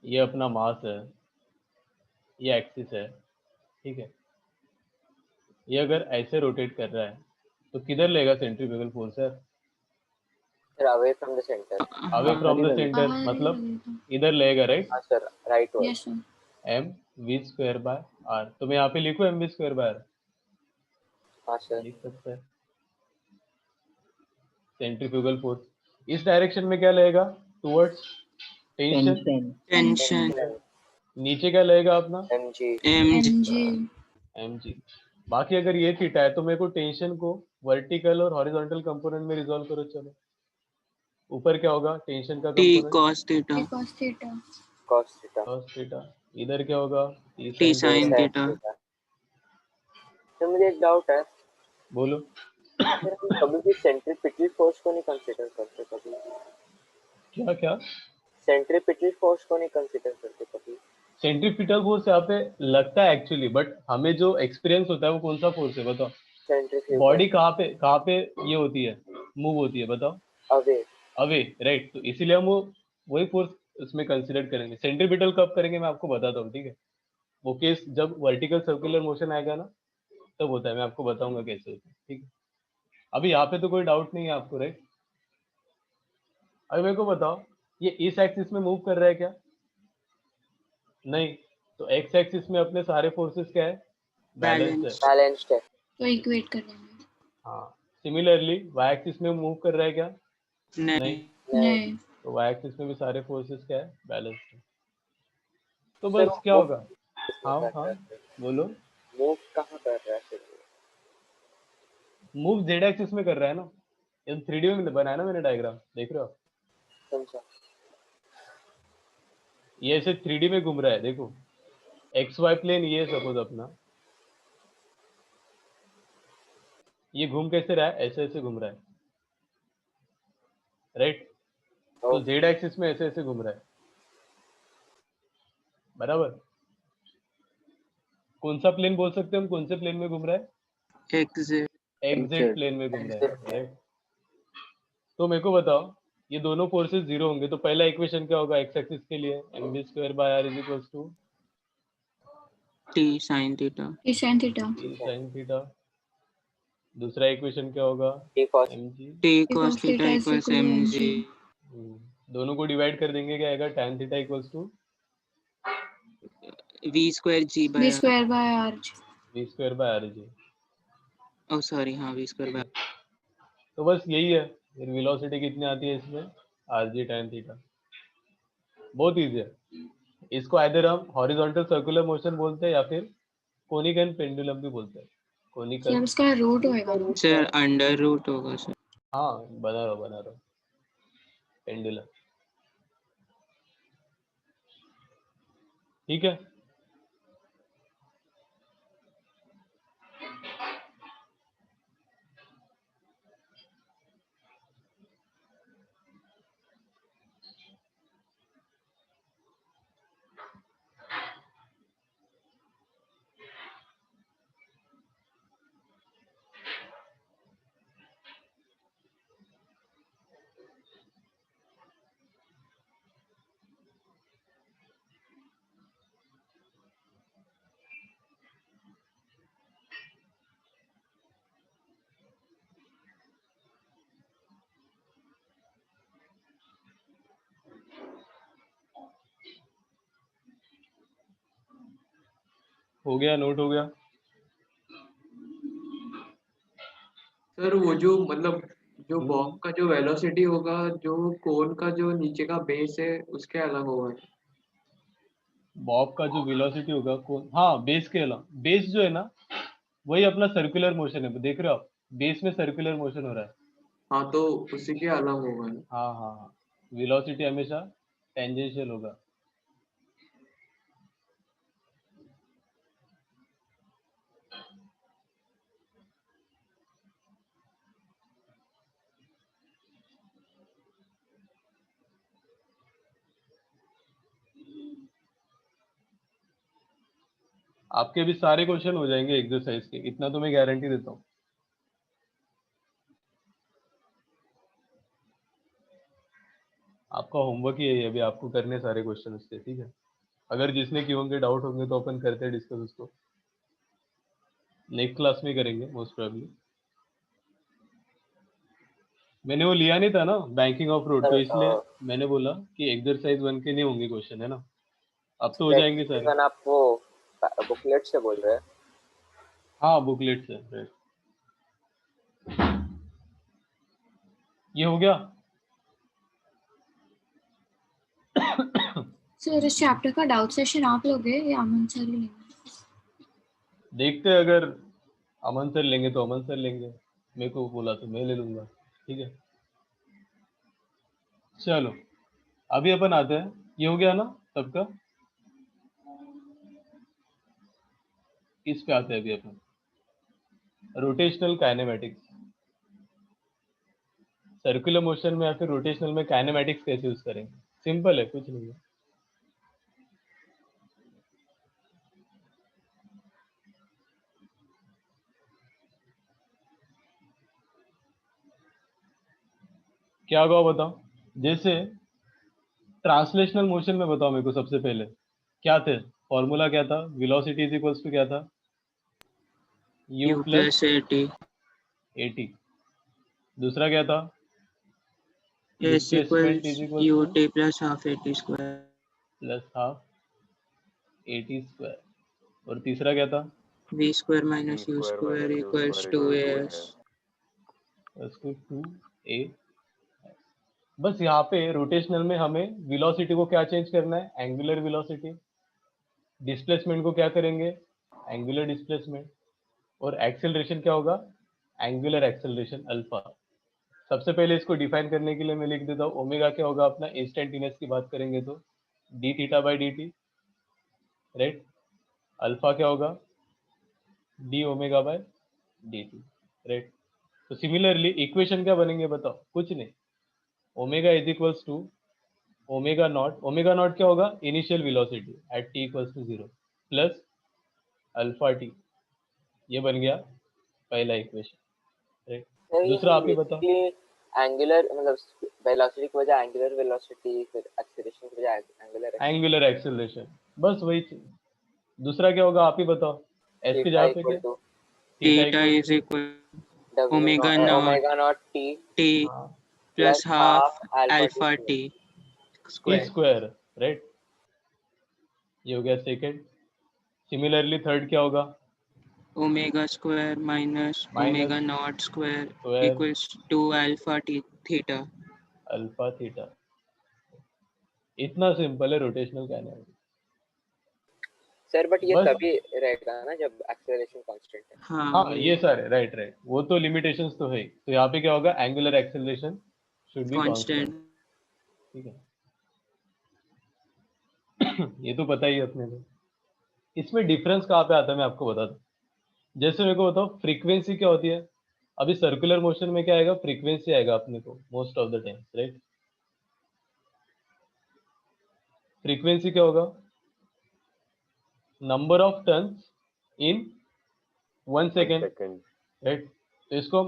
ये अपना मास है, ये एक्सिस है, ठीक है। ये अगर ऐसे रोटेट कर रहा है तो किधर लेगा centrifugal force sir, sir away from the centre. Away from the centre, बाहर ही मतलब लगेगा। इधर लेगा राइट, हाँ sir, right word. Yes sir. M we square by r. तो मैं यहाँ पे लिखूँ m we square by r, हाँ सर। लिख सकता है। सेंट्रीफ्यूगल फोर्स इस डायरेक्शन में क्या लगेगा, टुवर्ड्स टेंशन, टेंशन टेंशन नीचे क्या लगेगा अपना mg mg mg। mg। बाकी अगर ये थीटा है तो मेरे को टेंशन को वर्टिकल और हॉरिजॉन्टल कंपोनेंट में रिजॉल्व करो। चलो ऊपर क्या होगा टेंशन का t component cos theta t cos theta। cos theta cos theta, इधर क्या होगा t t sin sin थीटा। theta theta। तो मुझे एक डाउट है बोलो। सर, हम कभी भी सेंट्रीपिटल फोर्स को नहीं कंसीडर करते कभी? क्या क्या सेंट्रीपिटल फोर्स को नहीं कंसीडर करते कभी? सेंट्रीपिटल फोर्स यहाँ पे लगता है एक्चुअली, बट हमें जो एक्सपीरियंस होता है वो कौन सा फोर्स है बताओ। सेंट्रीफ्यूगल बॉडी कहाँ पे ये होती है, मूव होती है बताओ। अवे। Away, right. तो इसीलिए हम वो वही फोर्स उसमें कंसीडर करेंगे। सेंट्रीपिटल कब करेंगे मैं आपको बताता हूँ, ठीक है। वो केस जब वर्टिकल सर्कुलर मोशन आएगा ना तब होता है, मैं आपको बताऊंगा कैसे होता है, ठीक है। अभी यहाँ पे तो कोई डाउट नहीं है आपको, राइट। अभी मेरे को बताओ ये इस एक्सिस में मूव कर रहा है क्या? नहीं। तो एक्स एक्सिस में अपने सारे फोर्सेस क्या है, बैलेंस्ड है। बैलेंस बैलेंस्ड है। तो इक्वेट कर लेंगे। हाँ। सिमिलरली वाई एक्सिस में मूव कर रहा है क्या? नहीं नहीं। नहीं। तो वाई एक्सिस में भी सारे फोर्सेस क्या है, बैलेंस्ड है। तो सर बस क्या वो होगा। हाँ हाँ बोलो। मूव कहाँ कर रहा है फिर? मूव जेड एक्सिस में कर रहा है ना, ये 3D में बनाया ना मैंने डायग्राम, देख रहे हो आप? समझा। ये ऐसे 3D में घूम रहा है, देखो। एक्स वाई प्लेन ये सपोज अपना, ये घूम कैसे रहा है, ऐसे ऐसे घूम रहा है, राइट। तो जेड एक्सिस में ऐसे ऐसे घूम रहा है, बराबर। कौन सा प्लेन बोल सकते हैं हम, कौन से प्लेन में घूम रहा है? xz एक्जेक्ट प्लेन में घूम रहा है, राइट। तो मेरे को बताओ ये दोनों फोर्सेस जीरो होंगे तो पहला इक्वेशन क्या होगा एक्स एक्सिस के लिए, mv²/r is equals to t sin theta t sin theta। t sin theta. दूसरा इक्वेशन क्या होगा, t cos mg। t t cos cos theta theta is equals equal to mg mg। दोनों को divide कर देंगे, क्या आएगा, tan theta equals to v square g by v r square by r। v²/rg। oh sorry हाँ v square by r तो बस यही है। फिर वेलोसिटी कितनी आती है इसमें, rg tan थीटा। बहुत इजी है। इसको आइदर हम हॉरिजॉन्टल सर्कुलर मोशन बोलते हैं या फिर कोनिक एंड पेंडुलम भी बोलते हैं, सर कोनिकल। उसका रूट होएगा ना? सर अंडर रूट होगा सर। हाँ बना रहा पेंडुलम, ठीक है। हो गया, नोट हो गया। सर वो जो मतलब जो बॉब का जो वेलोसिटी होगा जो कोन का जो नीचे का बेस है उसके अलग होगा। बॉब का जो वेलोसिटी होगा कौन, हाँ बेस के अलावा, बेस जो है ना वही अपना सर्कुलर मोशन है, देख रहे हो आप, बेस में सर्कुलर मोशन हो रहा है। हाँ तो उसी के अलग होगा। हाँ हाँ हाँ, वेलोसिटी हमेशा टेंजेंशियल होगा। आपके भी सारे क्वेश्चन हो जाएंगे एक्सरसाइज के, इतना तो मैं गारंटी देता हूँ। आपका होमवर्क ही है अभी, आपको करने सारे क्वेश्चन उसके, ठीक है। अगर जिसने किए होंगे डाउट होंगे तो अपन करते हैं डिस्कस उसको, नेक्स्ट क्लास में करेंगे मोस्ट प्रोबेबली। मैंने वो लिया नहीं था ना बैंकिंग ऑफ रोड, तो इसलिए मैंने बोला कि एक्सरसाइज 1 के नहीं होंगे क्वेश्चन, है ना। अब तो हो जाएंगे सारे। आप वो बुकलेट से बोल रहे हैं? हाँ बुकलेट से, राइट। ये हो गया। सर इस चैप्टर का डाउट सेशन आप लोगे या अमन सर ही लेंगे? देखते हैं, अगर अमन सर लेंगे तो अमन सर लेंगे, मेरे को बोला तो मैं ले लूंगा, ठीक है। चलो अभी अपन आते हैं, ये हो गया ना सबका, इस पे आते हैं अभी अपन, रोटेशनल काइनेमेटिक्स। सर्कुलर मोशन में या फिर रोटेशनल में काइनेमेटिक्स कैसे यूज करेंगे? सिंपल है, कुछ नहीं है। क्या होगा बताओ। जैसे ट्रांसलेशनल मोशन में बताओ मेरे को, सबसे पहले क्या थे फॉर्मूला, क्या था? वेलोसिटी इज इक्वल्स टू क्या था? u U plus plus AT at। दूसरा क्या था? S displacement is equals equals to UT plus half AT square plus half at square. और तीसरा क्या था? V square minus U square equals 2AS। उसको 2a। बस यहाँ पे रोटेशनल में हमें वेलोसिटी को क्या चेंज करना है? Angular velocity. डिस्प्लेसमेंट को क्या करेंगे? Angular displacement. और एक्सेलरेशन क्या होगा? Angular acceleration alpha. सबसे पहले इसको डिफाइन करने के लिए मैं लिख देता हूँ, ओमेगा क्या होगा अपना, इंस्टेंटेनियस की बात करेंगे तो d theta by d t, right. Alpha क्या होगा? D omega by d t, right. तो सिमिलरली इक्वेशन क्या बनेंगे बताओ? कुछ नहीं, omega is equals to omega naught. Omega naught क्या होगा? Initial velocity at t equals to 0 plus alpha t. ये बन गया पहला इक्वेशन, राइट। सर ये दूसरा आप ही बताओ। बेसिकली एंगुलर मतलब वेलोसिटी की वजह एंगुलर वेलोसिटी, फिर एक्सेलरेशन की वजह एंगुलर एंगुलर एक्सेलरेशन, बस वही चीज। दूसरा क्या होगा आप ही बताओ। एस की थीटा जगह पे इक्वल क्या? To theta Theta equal is equal W omega naught naught omega naught t T plus plus half half alpha alpha T t square। Square, right. ये हो गया सेकंड। सिमिलरली थर्ड क्या होगा? Omega square minus minus omega naught square square equals 2 alpha T theta। Alpha theta. इतना simple है rotational kinetics. Sir but ये बस तभी रहेगा ना जब एक्सेलरेशन कांस्टेंट है। हाँ हाँ, वही ये सारे राइट राइट, वो तो लिमिटेशंस तो है ही। तो यहाँ पे क्या होगा? Angular acceleration should be constant, constant। ठीक है। ये तो पता ही है अपने को। इसमें डिफरेंस कहाँ पे आता है मैं आपको बता दूं। जैसे मेरे को बताओ फ्रीक्वेंसी क्या होती है। अभी सर्कुलर मोशन में क्या आएगा? फ्रीक्वेंसी आएगा अपने को most of the time, right. Frequency क्या होगा? Number of turns in 1 second, right. तो इसको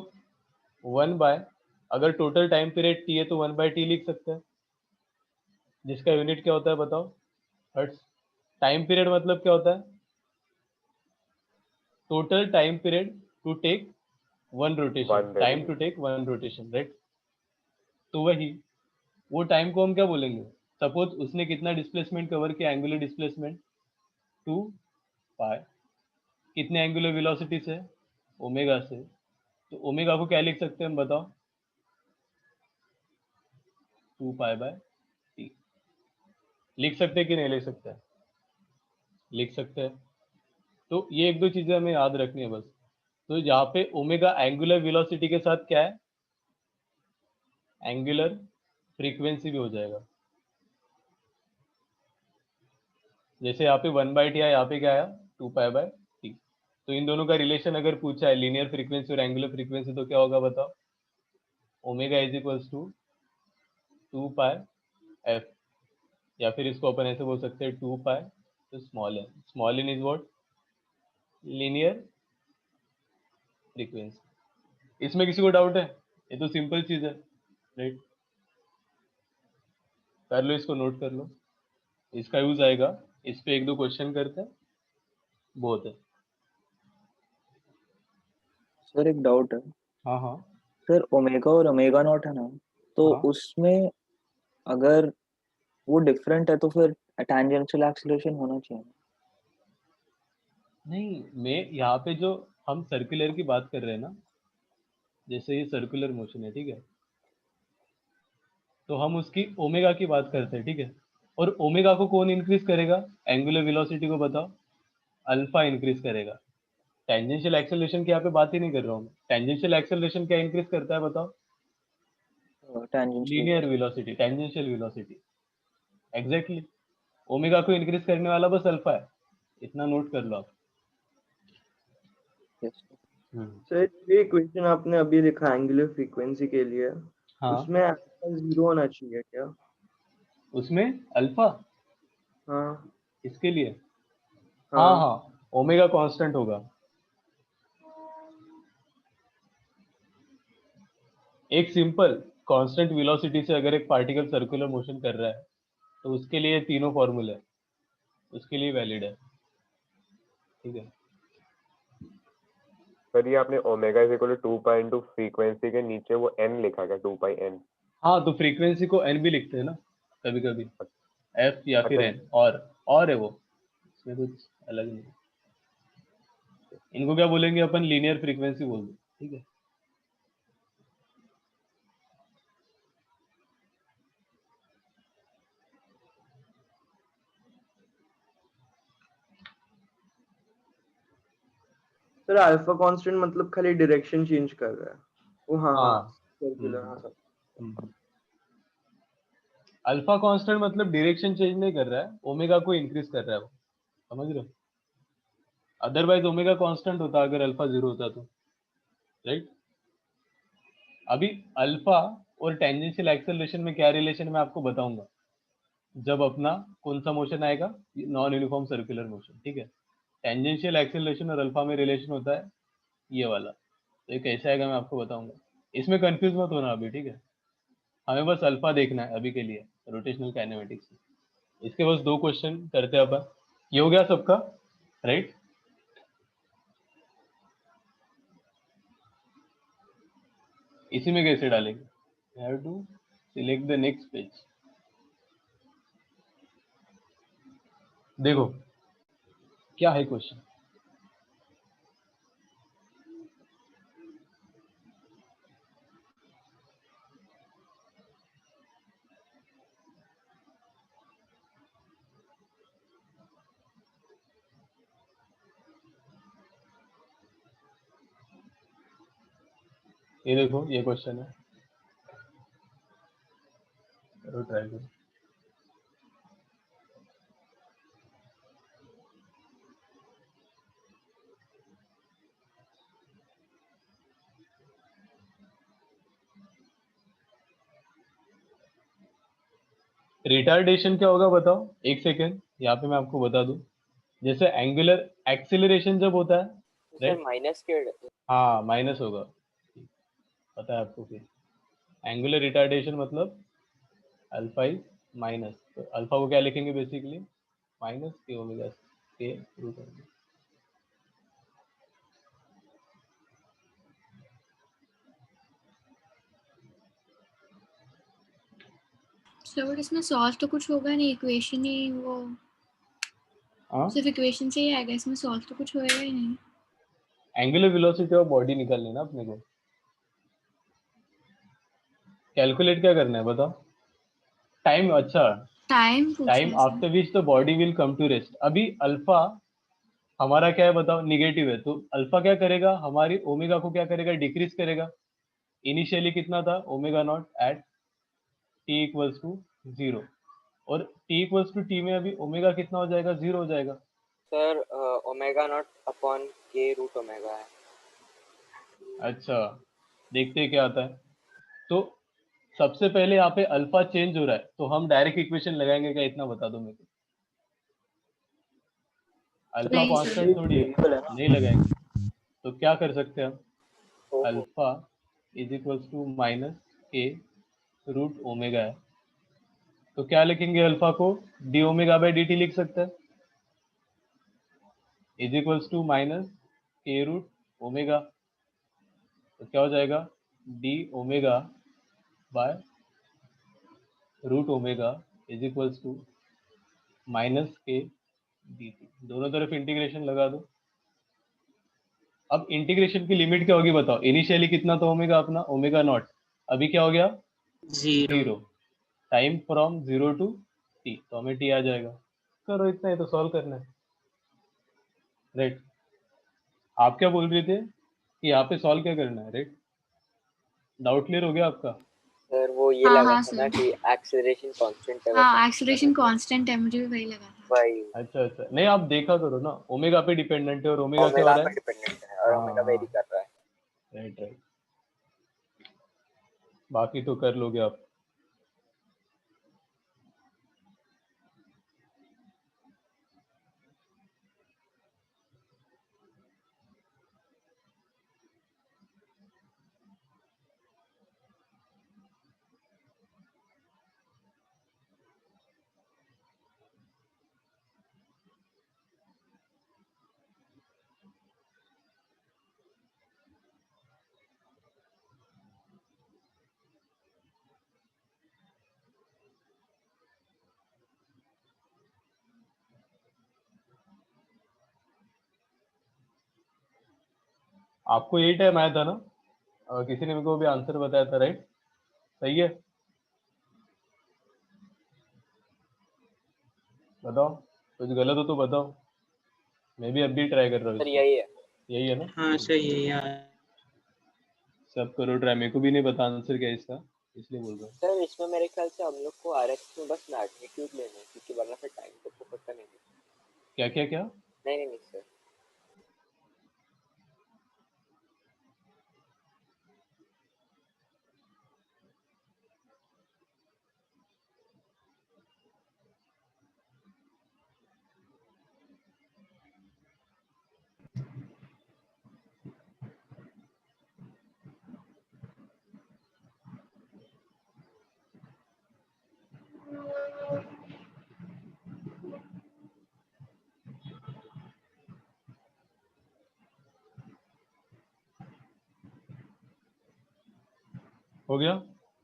1 बाय, अगर टोटल टाइम पीरियड टी है तो 1 बाय टी लिख सकते हैं, जिसका यूनिट क्या होता है बताओ? हर्ट्स। टाइम पीरियड मतलब क्या होता है? Total time period to take one rotation, time to take one rotation, right. तो वही, वो टाइम को हम क्या बोलेंगे? सपोज उसने कितना डिस्प्लेसमेंट कवर किया? एंगुलर डिस्प्लेसमेंट 2 पाई। कितने एंगुलर वेलोसिटी से? ओमेगा से। तो ओमेगा को क्या लिख सकते हैं हम बताओ? 2 पाई बाय टी। लिख सकते हैं कि नहीं लिख सकते हैं? लिख सकते हैं। तो ये एक दो चीजें हमें याद रखनी है बस। तो यहाँ पे ओमेगा एंगुलर वेलोसिटी के साथ क्या है? एंगुलर फ्रीक्वेंसी भी हो जाएगा। जैसे यहाँ पे 1 बाई टी आया, यहाँ पे क्या आया? 2 पाई बाय टी। तो इन दोनों का रिलेशन अगर पूछा है, लीनियर फ्रीक्वेंसी और एंगुलर फ्रीक्वेंसी, तो क्या होगा बताओ? Omega is equals to 2 pi f, या फिर इसको अपन ऐसे बोल सकते हैं 2 पाई तो small n. Small n is what? Linear frequency. इसमें किसी को डाउट है? ये तो सिंपल चीज है, राइट। कर लो, इसको नोट कर लो, इसका यूज आएगा। इस पे एक दो क्वेश्चन करते हैं, बहुत है। सर एक डाउट है। हाँ हाँ सर ओमेगा और ओमेगा नॉट है ना, तो हाँ। उसमें अगर वो डिफरेंट है तो फिर टैंजेंशियल एक्सीलरेशन होना चाहिए। नहीं, मैं यहाँ पे जो हम सर्कुलर की बात कर रहे हैं ना, जैसे ये सर्कुलर मोशन है, ठीक है, तो हम उसकी ओमेगा की बात करते हैं, ठीक है। और ओमेगा को कौन इंक्रीज करेगा? एंगुलर वेलोसिटी को बताओ। अल्फा इंक्रीज करेगा। टेंजेंशियल एक्सेलरेशन की यहाँ पे बात ही नहीं कर रहा हूँ। टेंजेंशियल एक्सेलरेशन क्या इंक्रीज करता है बताओ? Tangential linear velocity, tangential velocity. Exactly. Omega को इंक्रीज करने वाला बस अल्फा है, इतना नोट कर लो आप। सर ये इक्वेशन आपने अभी लिखा एंगुलर फ्रीक्वेंसी के लिए, हाँ, उसमें अल्फा 0 होना चाहिए क्या? उसमें अल्फा हाँ इसके लिए, हाँ हाँ हाँ, ओमेगा कांस्टेंट होगा। एक सिंपल कांस्टेंट वेलोसिटी से अगर एक पार्टिकल सर्कुलर मोशन कर रहा है तो उसके लिए तीनों फॉर्मूले उसके लिए वैलिड है, ठीक है। सर ये आपने omega is equal to 2 pi into frequency के नीचे वो n लिखा क्या? 2 पाई n? हाँ, तो फ्रीक्वेंसी को एन भी लिखते हैं ना कभी कभी, एफ या फिर अच्छा। एन, और है वो, इसमें कुछ अलग नहीं। इनको क्या बोलेंगे अपन? लीनियर फ्रीक्वेंसी बोल दो, ठीक है। सर अल्फा कांस्टेंट मतलब खाली डायरेक्शन चेंज कर रहा है वो? हाँ हाँ हाँ, सर्कुलर, हाँ सब। अल्फा कांस्टेंट मतलब डायरेक्शन चेंज नहीं कर रहा है, ओमेगा को इंक्रीज कर रहा है वो, समझ रहे हो? अदरवाइज ओमेगा कांस्टेंट होता अगर अल्फा 0 होता तो, राइट। अभी अल्फा और टेंजेंशियल एक्सेलरेशन में क्या रिलेशन मैं आपको बताऊंगा जब अपना कौन सा मोशन आएगा, नॉन यूनिफॉर्म सर्कुलर मोशन, ठीक है। टेंजेंशियल एक्सेलरेशन और अल्फा में रिलेशन होता है ये वाला, तो ये कैसे आएगा मैं आपको बताऊंगा। इसमें कंफ्यूज मत होना अभी, ठीक है। हमें बस अल्फा देखना है अभी के लिए रोटेशनल काइनेमेटिक्स में। इसके बस 2 क्वेश्चन करते हैं अपन। ये हो गया सबका, राइट। इसी में कैसे डालेंगे? You have to select the next page. देखो क्या है क्वेश्चन। ये देखो, ये क्वेश्चन है, करो ट्राई करो। रिटार्डेशन क्या होगा बताओ? एक सेकेंड, यहाँ पे मैं आपको बता दूं। जैसे एंगुलर एक्सिलरेशन जब होता है, सर राइट, माइनस के हाँ माइनस होगा, पता है आपको। फिर एंगुलर रिटार्डेशन मतलब अल्फा इज माइनस, तो अल्फा को क्या लिखेंगे बेसिकली? माइनस के ओमेगा के रूट ओमेगा। सर बट इसमें सॉल्व तो कुछ होगा नहीं, इक्वेशन ही वो हाँ, सिर्फ इक्वेशन से ही आएगा, इसमें सॉल्व तो कुछ होएगा ही नहीं। एंगुलर वेलोसिटी ऑफ बॉडी निकालनी है ना अपने को। कैलकुलेट क्या करना है बताओ? टाइम, अच्छा, टाइम पूछ रहे टाइम हैं sir. After which the body will come to rest. अभी अल्फा हमारा क्या है बताओ? निगेटिव है, तो अल्फा क्या करेगा? हमारी ओमेगा को क्या करेगा? डिक्रीज करेगा। इनिशियली कितना था? Omega naught at t equals to 0, और टी इक्वल्स टू टी में अभी ओमेगा कितना हो जाएगा? 0 हो जाएगा। सर ओमेगा नॉट अपॉन के रूट ओमेगा है। अच्छा, देखते हैं क्या आता है। तो सबसे पहले यहाँ पे अल्फा चेंज हो रहा है, तो हम डायरेक्ट इक्वेशन लगाएंगे क्या? इतना बता दो मेरे को। अल्फा नहीं सर। कांस्टेंट थोड़ी है, वेरिएबल है ना। नहीं लगाएंगे। तो क्या कर सकते हैं हम? ओहो, alpha is equals to minus k root omega है, तो क्या लिखेंगे? अल्फा को d omega by d t लिख सकते हैं, is equals to minus k root omega. तो क्या हो जाएगा? D omega by root omega is equals to minus k d t. दोनों तरफ इंटीग्रेशन लगा दो। अब इंटीग्रेशन की लिमिट क्या होगी बताओ? इनिशियली कितना था ओमेगा अपना? Omega naught. अभी क्या हो गया? 0 0। टाइम फ्रॉम 0 टू टी, तो हमें टी आ जाएगा। करो इतना ही तो सॉल्व करना है, राइट। आप क्या बोल रहे थे कि यहाँ पे सॉल्व क्या करना है, राइट? डाउट क्लियर हो गया आपका? सर वो ये हाँ लगा हाँ था ना सर, कि एक्सेलरेशन कांस्टेंट है, बस हाँ हम एक्सीलरेशन कांस्टेंट है, मुझे भी वही लगा था। वही अच्छा अच्छा, नहीं आप देखा करो ना, ओमेगा पे डिपेंडेंट है और ओमेगा क्या हो ओमेगा रहा पे है? डिपेंडेंट है और हाँ ओमेगा हाँ, वेरी कर रहा है। राइट राइट, बाकी तो कर लोगे आप। आपको यही टाइम आया था ना? किसी ने मेरे को भी आंसर बताया था, राइट? सही है, बताओ, कुछ गलत हो तो बताओ, मैं भी अभी ट्राई कर रहा हूँ सर इसको। यही है। यही है ना? हाँ सही है यार। सब करो ट्राई, मेरे को भी नहीं पता आंसर क्या है इसका, इसलिए बोल रहा हूँ। सर इसमें मेरे ख्याल से हम लोग को आरएक्स में बस मैग्नीट्यूड लेना है, क्योंकि वरना फिर टाइम तो पता नहीं है। क्या क्या क्या? नहीं नहीं नहीं सर, हो गया?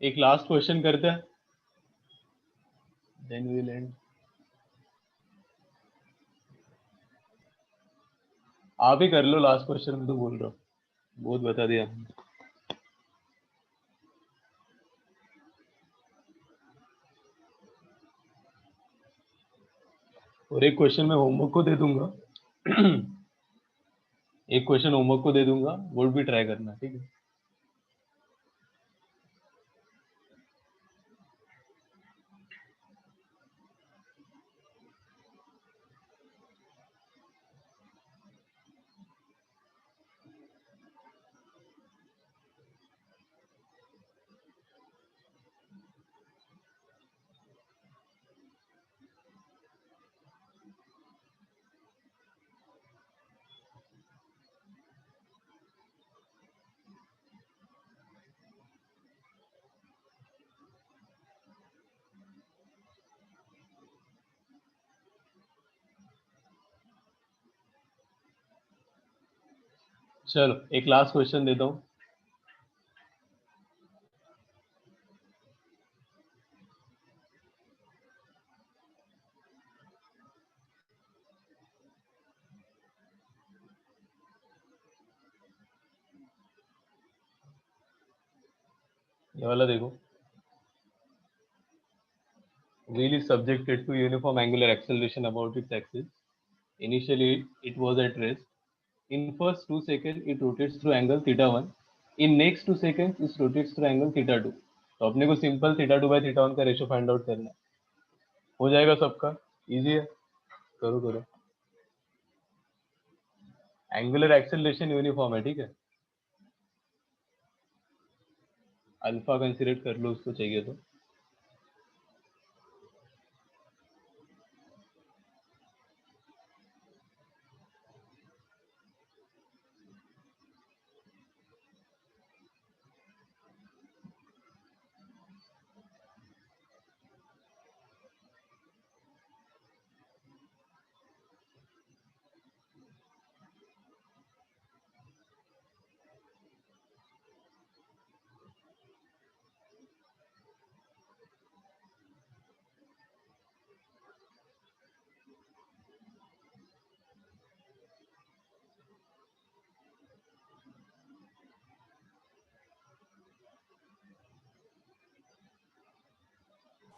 एक लास्ट क्वेश्चन करते हैं, देन वी विल एंड। आप ही कर लो लास्ट क्वेश्चन, में तो बोल रहा हूँ, बहुत बता दिया। और एक क्वेश्चन मैं होमवर्क को दे दूंगा एक क्वेश्चन होमवर्क को दे दूंगा, वो भी ट्राई करना, ठीक है? चलो एक लास्ट क्वेश्चन देता हूँ। ये वाला देखो, wheel is subjected to uniform angular acceleration about its axis. Initially it was at rest. In first 2 seconds it rotates through angle theta 1. In next 2 seconds it rotates through angle theta 2. तो अपने को simple theta 2 by theta 1 का ratio find out करना है। हो जाएगा सबका, easy है, करो करो। एंगुलर एक्सेलरेशन यूनिफॉर्म है, ठीक है? अल्फा कंसीडर कर लो उसको चाहिए तो।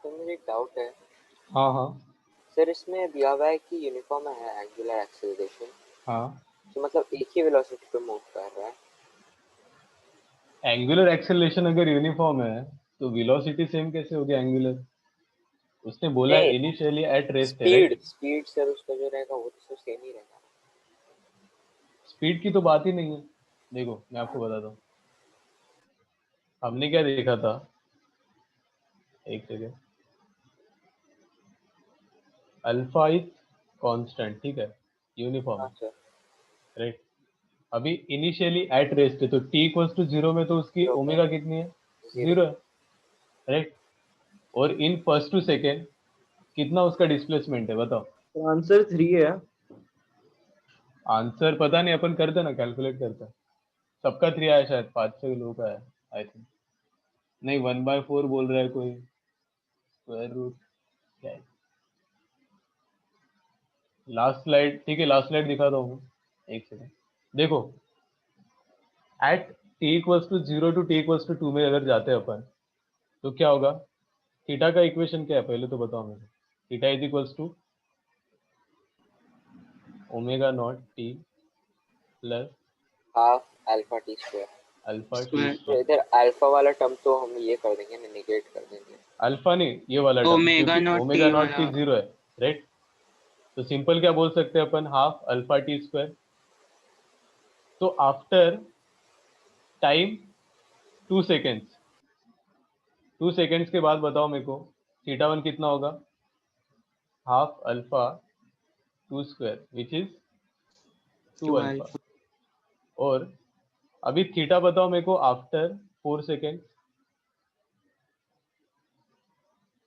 तो मुझे एक डाउट है, हाँ हाँ सर इसमें दिया हुआ है कि यूनिफॉर्म है एंगुलर एक्सेलरेशन, हाँ। तो मतलब एक ही वेलोसिटी पे मूव कर रहा है। एंगुलर एक्सेलरेशन अगर यूनिफॉर्म है तो वेलोसिटी सेम कैसे होगी एंगुलर? उसने बोला नहीं, है इनिशियली एट रेस्ट है, स्पीड राइट? स्पीड सर उसका जो रहेगा वो तो सेम ही रहेगा। स्पीड की तो बात ही नहीं है। देखो मैं आपको बताता हूँ, हमने क्या देखा था, एक सेकेंड। अल्फा इज कांस्टेंट, ठीक है, यूनिफॉर्म हाँ है, सर। राइट? अभी इनिशियली एट रेस्ट है तो t इक्वल्स टू जीरो में तो उसकी जीरो पे ओमेगा कितनी है? 0। जीरो है, राइट? और इन फर्स्ट टू सेकेंड कितना उसका डिस्प्लेसमेंट है बताओ? तो आंसर 3 है। आंसर पता नहीं, अपन करते ना, कैलकुलेट करते हैं। सबका 3 आया शायद, 5-6 लोगों का है आई थिंक। नहीं 1/4 बोल रहा है कोई, स्क्वायर रूट क्या है? लास्ट स्लाइड, ठीक है लास्ट स्लाइड दिखाता हूँ मैं, एक सेकेंड। देखो at t equals to zero to t equals to 2 में अगर जाते हैं अपन तो क्या होगा? थीटा का इक्वेशन क्या है पहले तो बताओ मुझे। Theta is equals to omega naught t plus half alpha t square. Alpha t square तो स्क्वायर। इधर अल्फा वाला टर्म तो हम ये कर देंगे ना, निगेट कर देंगे। अल्फा नहीं, ये वाला टर्म, ओमेगा क्योंकि नॉट ओमेगा टी नॉट वाला। टी जीरो है, राइट? तो सिंपल क्या बोल सकते हैं अपन, हाफ अल्फा टी स्क्वायर। तो आफ्टर टाइम 2 सेकेंड्स, 2 सेकेंड्स के बाद बताओ मेरे को थीटा वन कितना होगा? Half alpha two square which is 2 two alpha. Alpha. और अभी थीटा बताओ मेरे को आफ्टर 4 सेकेंड,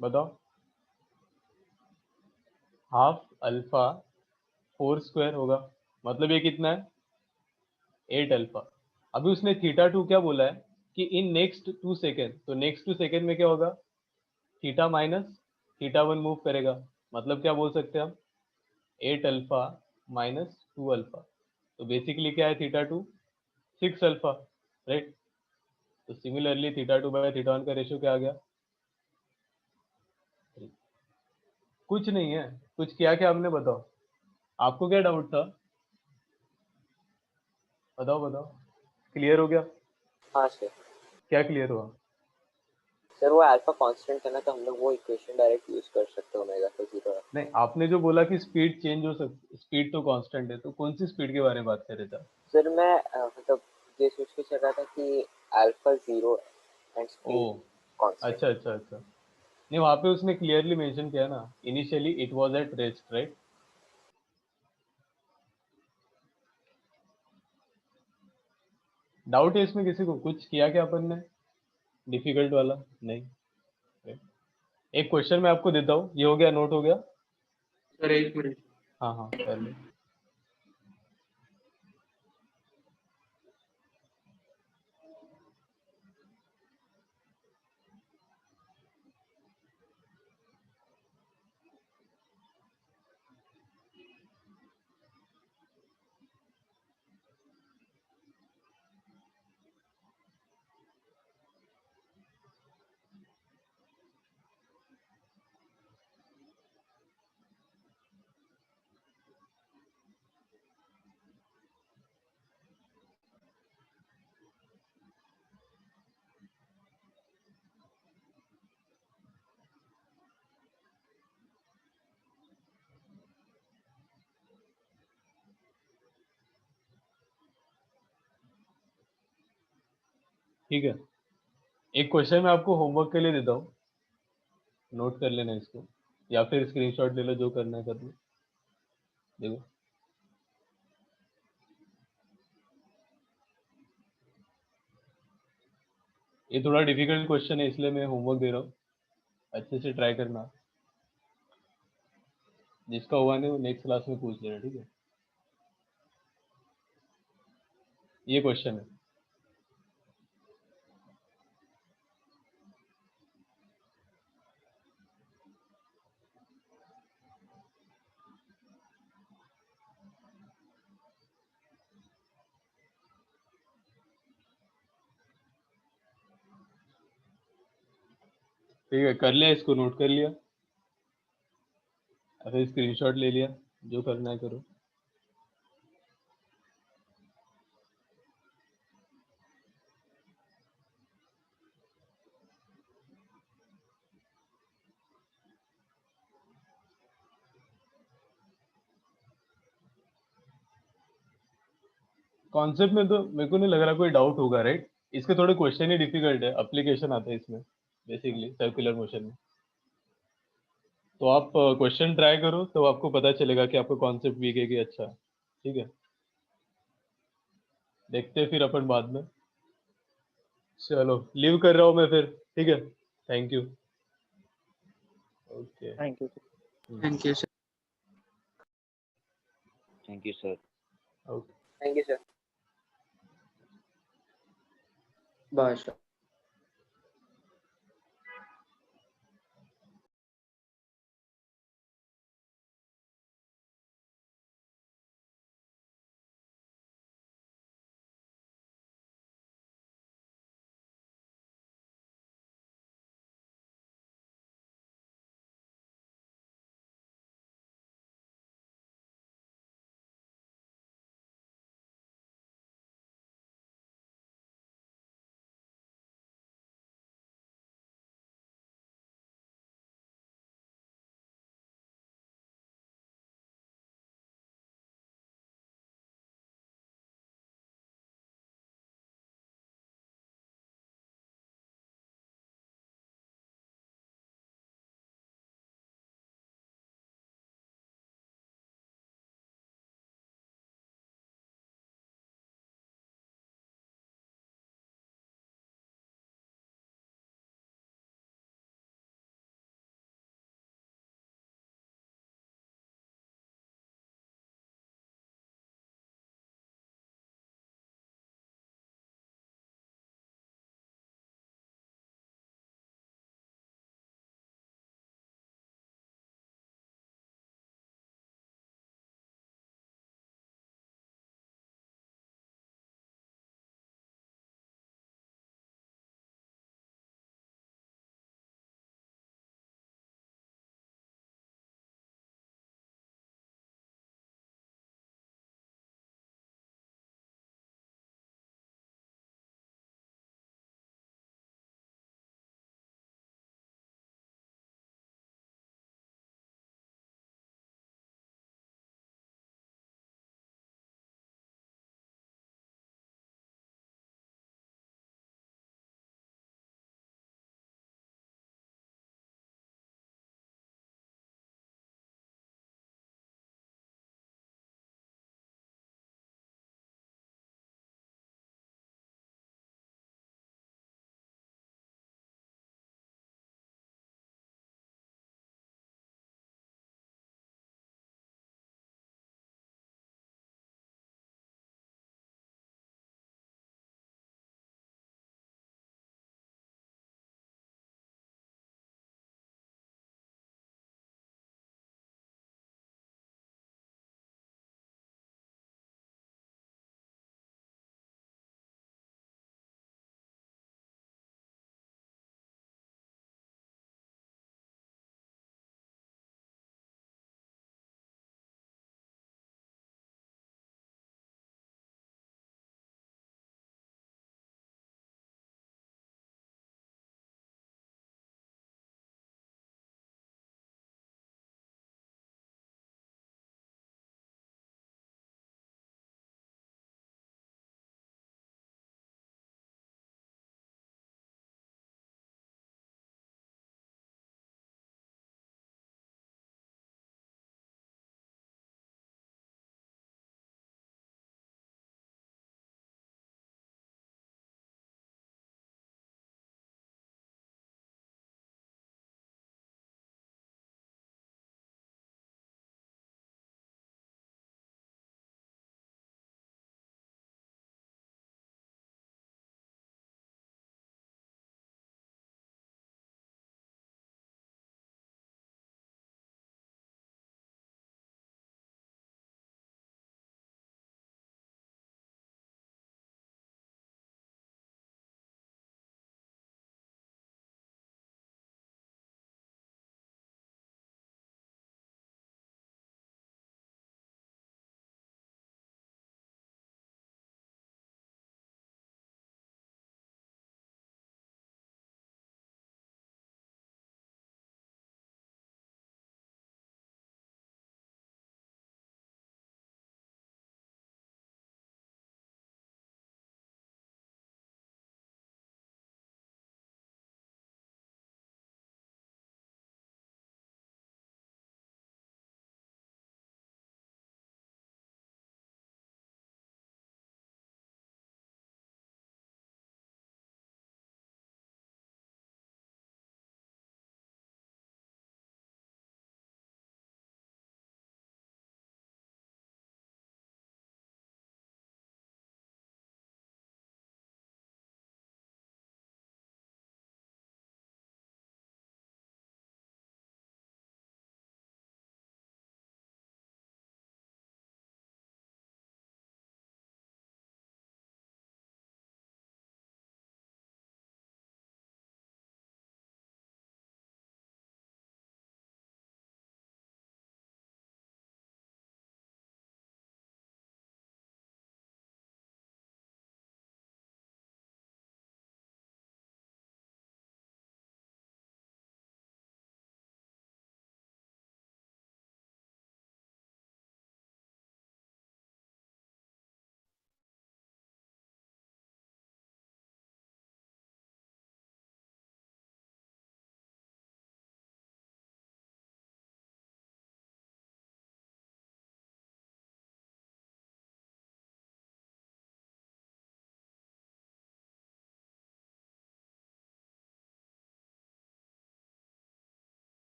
बताओ। हाफ अल्फा 4 स्क्वायर होगा, मतलब ये कितना है? 8 अल्फा। अभी उसने थीटा टू क्या बोला है कि इन नेक्स्ट 2 सेकेंड, तो नेक्स्ट 2 सेकेंड में क्या होगा? Theta minus theta one move करेगा, मतलब क्या बोल सकते हैं हम? 8 अल्फा माइनस 2 अल्फा। तो बेसिकली क्या है थीटा टू? 6 alpha, right? तो similarly theta two by theta one का रेशियो क्या आ गया? कुछ नहीं है, कुछ किया क्या हमने, बताओ। आपको क्या डाउट था, बताओ बताओ। क्लियर हो गया? हाँ सर। क्या क्लियर हुआ? सर वो अल्फा कांस्टेंट है ना, तो हम लोग वो इक्वेशन डायरेक्ट यूज कर सकते हैं ओमेगा को 0। नहीं, आपने जो बोला कि स्पीड चेंज हो सकती, स्पीड तो कांस्टेंट है, तो कौन सी स्पीड के बारे में बात कर रहे थे आप? सर मैं मतलब ये सोच के चल रहा था कि अल्फा 0 एंड ओ स्पीड कांस्टेंट। अच्छा अच्छा अच्छा। नहीं, वहां पे उसने क्लियरली मेंशन किया ना, initially it was at rest, right? Doubt है इसमें किसी को? कुछ किया क्या अपन ने डिफिकल्ट वाला? नहीं, right? एक क्वेश्चन मैं आपको देता हूँ, ये हो गया, नोट हो गया? सर एक मिनट। हाँ हाँ कर ले। ठीक है, एक क्वेश्चन मैं आपको होमवर्क के लिए देता हूँ, नोट कर लेना इसको, या फिर स्क्रीनशॉट ले लो, जो करना है कर लो। देखो ये थोड़ा डिफिकल्ट क्वेश्चन है, इसलिए मैं होमवर्क दे रहा हूँ, अच्छे से ट्राई करना। जिसका हुआ नहीं वो नेक्स्ट क्लास में पूछ लेना, ठीक है? ये क्वेश्चन है, ठीक है? कर लिया इसको, नोट कर लिया? अरे स्क्रीनशॉट ले लिया, जो करना है करो। कॉन्सेप्ट में तो मेरे को नहीं लग रहा कोई डाउट होगा, राइट? इसके थोड़े क्वेश्चन ही डिफिकल्ट है, एप्लीकेशन आता है इसमें बेसिकली सर्कुलर मोशन में। तो आप क्वेश्चन ट्राई करो तो आपको पता चलेगा कि आपका कॉन्सेप्ट वीक है कि अच्छा है। ठीक है, देखते हैं फिर अपन बाद में। चलो लीव कर रहा हूँ मैं फिर, ठीक है, thank you. Okay, thank you thank you sir. Thank you sir. Okay. Thank you sir. Bye sir.